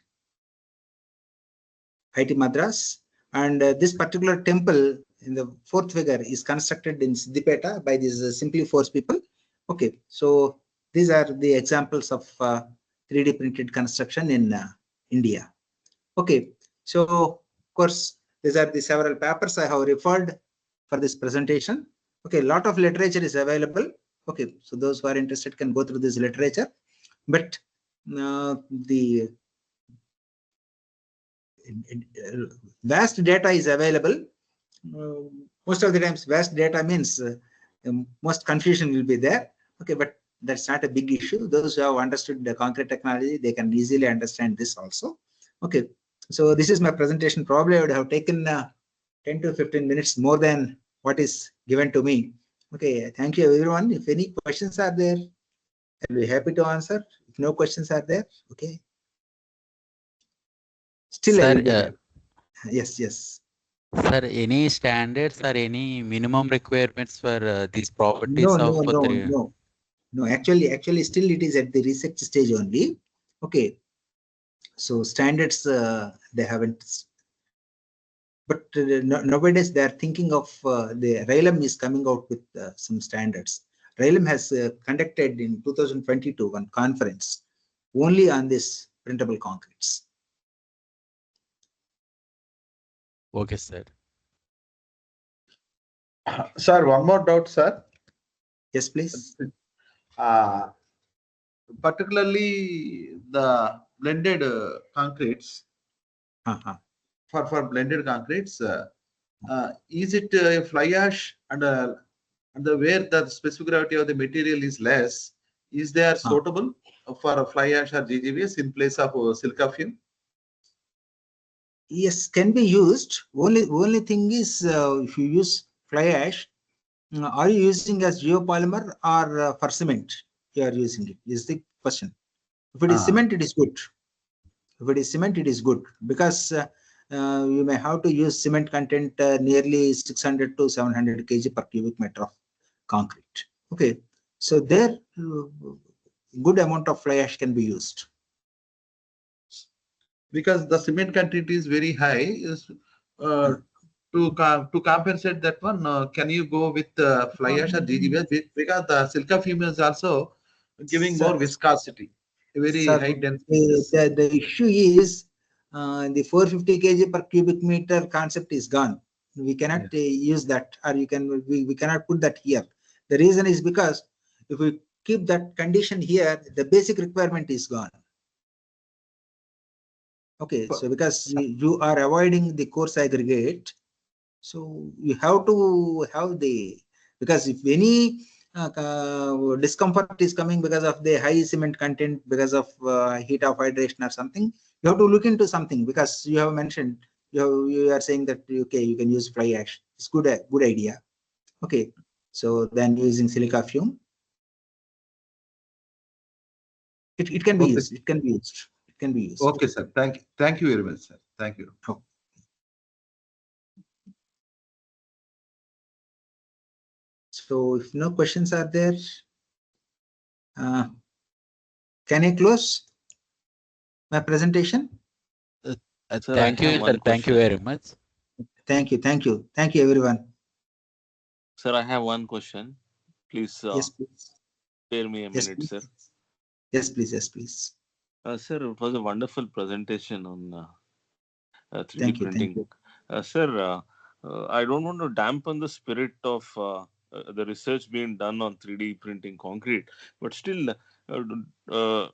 IIT Madras. And this particular temple in the fourth figure is constructed in Siddipeta by these Simply Force people. Okay, so these are the examples of 3D printed construction in India. Okay, so of course, these are the several papers I have referred for this presentation. Okay, a lot of literature is available. Okay, so those who are interested can go through this literature. But the vast data is available. Most of the times vast data means most confusion will be there. Okay, but that's not a big issue. Those who have understood the concrete technology, they can easily understand this also. Okay, so this is my presentation. Probably I would have taken 10 to 15 minutes more than what is given to me. Okay, thank you everyone. If any questions are there, I'll be happy to answer. If no questions are there, okay. Still I Sir, will be happy. Yes, yes. sir, any standards or any minimum requirements for these properties No, of no, no, three? no. No, actually, still it is at the research stage only. Okay, so standards they haven't, but nowadays they are thinking of the RILEM is coming out with some standards. RILEM has conducted in 2022 one conference only on this printable concretes. Okay, sir. Sir, one more doubt, sir. Yes, please. Uh, Particularly the blended concretes, Uh-huh. for blended concretes, is it fly ash and the where the specific gravity of the material is less, is they are suitable for a fly ash or GGBS in place of silica fume? Yes, can be used. Only thing is if you use fly ash, are you using as geopolymer or for cement? You are using it is the question. If it is cement, it is good. If it is cement, it is good because you may have to use cement content nearly 600 to 700 kg per cubic meter of concrete. Okay, so there good amount of fly ash can be used. Because the cement content is very high, uh, to compensate that one, can you go with fly ash or GGBS? Because the silica fume is also giving more Sir, viscosity, a very sir, high dense. the issue is the 450 kg per cubic meter concept is gone. We cannot use that, or we cannot put that here. The reason is because if we keep that condition here, the basic requirement is gone. Okay, so because you are avoiding the coarse aggregate, so you have to have the, because if any discomfort is coming because of the high cement content, because of heat of hydration or something, you have to look into something, because you have mentioned, you are saying that okay, you can use fly ash. It's good idea. Okay, so then using silica fume, it can be Okay. used. It can be used. It can be used. Okay, sir. Thank you very much, sir. Thank you. Oh. So if no questions are there, can I close my presentation? Sir, I Thank have you, sir. one Thank you question. very much. Thank you. Thank you. Thank you, everyone. Sir, I have one question. Please Yes, please. spare me a Yes, minute, sir. please. Yes, please. Yes, please. Sir, it was a wonderful presentation on 3D Thank you. Thank printing. you. Sir, I don't want to dampen the spirit of the research being done on 3D printing concrete, but still, uh,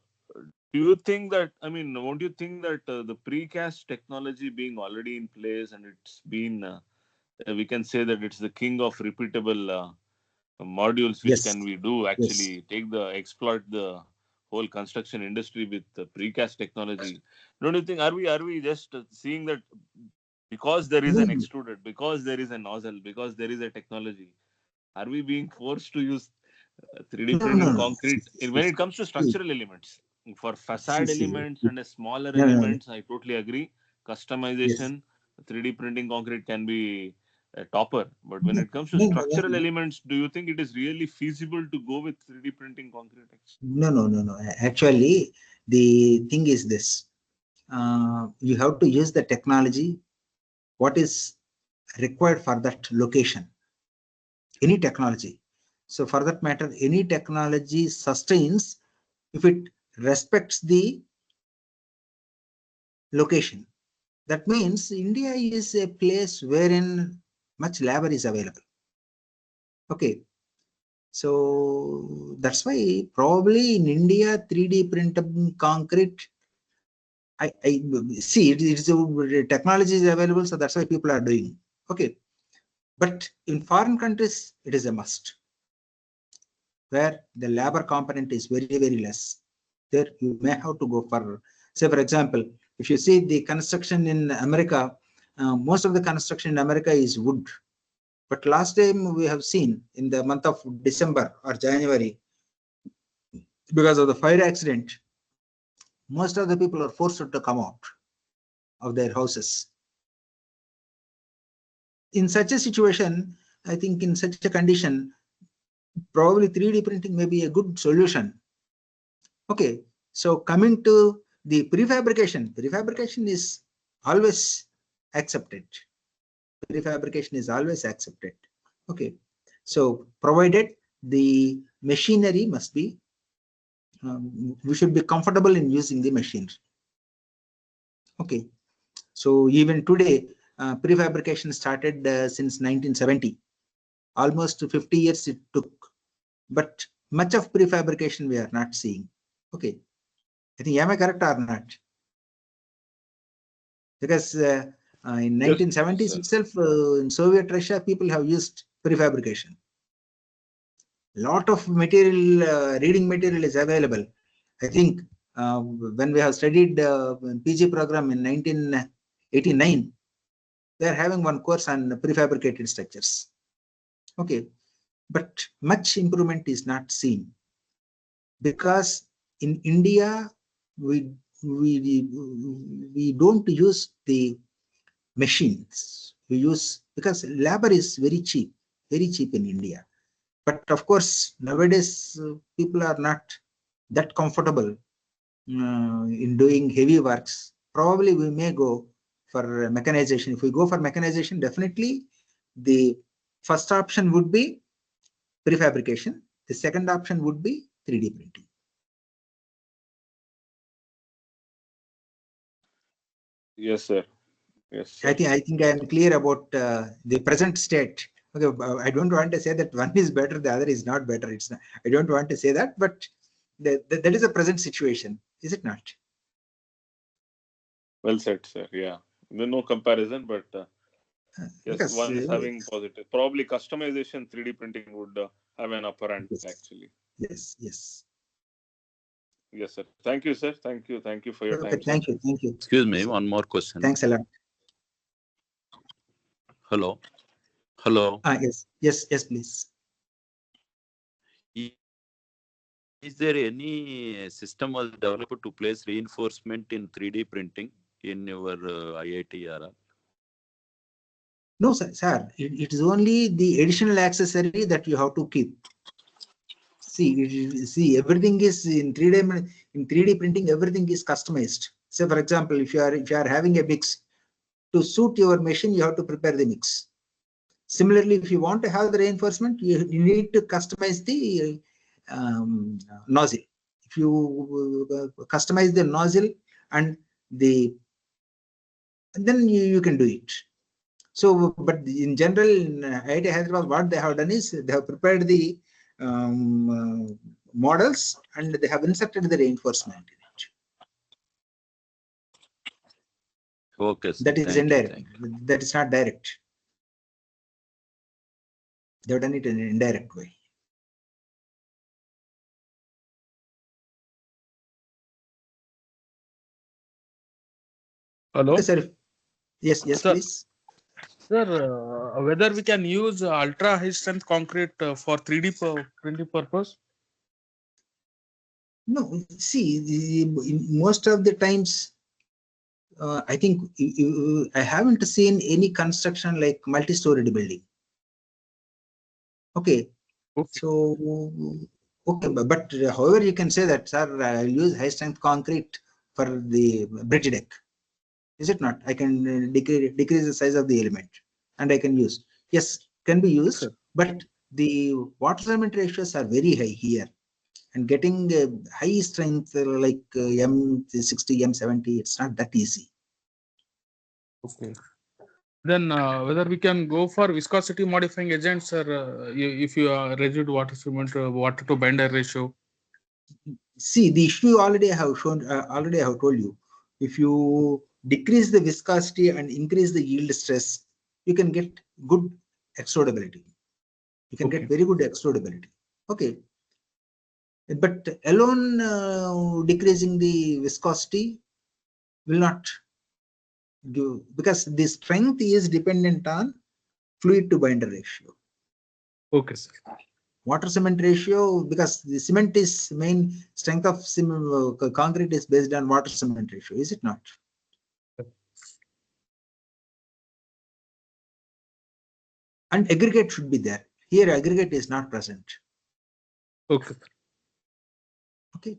do you think that, I mean, won't you think that the precast technology being already in place and it's been, we can say that it's the king of repeatable modules, which Yes. can we do Yes. actually exploit the whole construction industry with the precast technology? Don't you think, are we just seeing that because there is No, an no, extruded, because there is a nozzle, because there is a technology, are we being forced to use 3D no, no, printing no. concrete when it comes to structural elements? For facade See. elements and smaller No, no, no. elements, I totally agree. Yes. Customization, 3D printing concrete can be a topper. But when No, it comes to no, no, structural no, elements, do you think it is really feasible to go with 3D printing concrete? no, no, no, no. Actually, the thing is this. You have to use the technology, what is required for that location, any technology. So for that matter, any technology sustains if it respects the location. That means India is a place wherein much labor is available. Okay. So that's why probably in India, 3D printable concrete I see it's technology is available, so that's why people are doing. Okay, but in foreign countries, it is a must, where the labor component is very, very less. There you may have to go for, say, for example, if you see the construction in America, most of the construction in America is wood. But last time we have seen in the month of December or January, because of the fire accident, most of the people are forced to come out of their houses. In such a situation, I think in such a condition, probably 3D printing may be a good solution. Okay, so coming to the prefabrication is always accepted. Prefabrication is always accepted. Okay, so provided the machinery must be, we should be comfortable in using the machine. Okay, so even today, prefabrication started since 1970. Almost 50 years it took, but much of prefabrication we are not seeing. Okay, I think, am I correct or not? Because in 1970s itself, in Soviet Russia, people have used prefabrication. Lot of material, reading material is available. I think when we have studied PG program in 1989, they are having one course on prefabricated structures. Okay, but much improvement is not seen, because in India we don't use the machines. We use, because labor is very cheap in India. But of course, nowadays people are not that comfortable in doing heavy works. Probably we may go for mechanization. If we go for mechanization, definitely the first option would be prefabrication. The second option would be 3D printing. Yes, sir. Yes, sir. I think I am clear about the present state. Okay, I don't want to say that one is better, the other is not better. It's not, I don't want to say that, but that is a present situation, is it not? Well said, sir. Yeah. There's no comparison, but yes, Because one is having positive. Probably customization 3D printing would have an upper hand, yes, actually. yes, yes. Yes, sir. Thank you, sir. Thank you. Thank you for your Okay, time, sir. thank you, thank you. Excuse me, one more question. Thanks a lot. Hello. Hello. Yes, please. Is there any system was developed to place reinforcement in 3D printing in your IIT? No, sir, it is only the additional accessory that you have to keep. See, everything is in 3D printing, everything is customized. Say, for example, if you are having a mix, to suit your machine, you have to prepare the mix. Similarly, if you want to have the reinforcement, you need to customize the nozzle. If you customize the nozzle and then you can do it. So, but in general, in IIT Hyderabad, what they have done is they have prepared the models and they have inserted the reinforcement in it. Okay, sir. That is Thank indirect. You. That is not direct. They have done it in an indirect way. Hello? Okay, sir. Yes, sir. Please. Sir, whether we can use ultra high strength concrete for 3D printing purpose? No, see, most of the times, I think I haven't seen any construction like multi-storied building. Okay. So, okay, but however, you can say that, sir, I'll use high strength concrete for the bridge deck. Is it not? I can decrease the size of the element and I can use. Yes, can be used, but the water cement ratios are very high here. And getting high strength like M60, M70, it's not that easy. Okay. Then whether we can go for viscosity modifying agents, or if you are rigid water cement, water to binder ratio? See, the issue already I have shown, already I have told you. If you decrease the viscosity and increase the yield stress, you can get good extrudability. You can Okay. get very good extrudability. Okay. But alone decreasing the viscosity will not give, because the strength is dependent on fluid to binder ratio. Okay, sir. Water cement ratio, because the cement is main strength of concrete is based on water cement ratio, is it not? And aggregate should be there. Here aggregate is not present. Okay. Okay.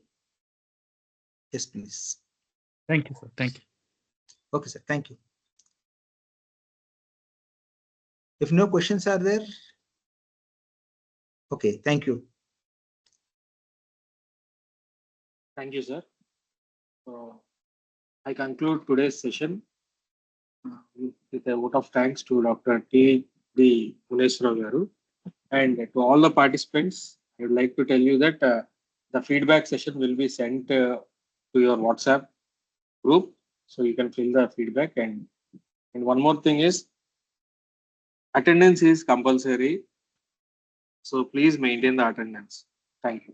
Yes, please. Thank you, sir. Thank you. Okay, sir. Thank you. If no questions are there, okay, thank you. Thank you, sir. I conclude today's session with a vote of thanks to Dr. T.D. Gunneswara Rao, and to all the participants. I would like to tell you that the feedback session will be sent to your WhatsApp group, so you can fill the feedback. And one more thing is, attendance is compulsory, so please maintain the attendance. Thank you.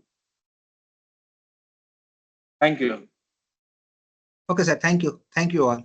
Thank you. Okay, sir. Thank you. Thank you all.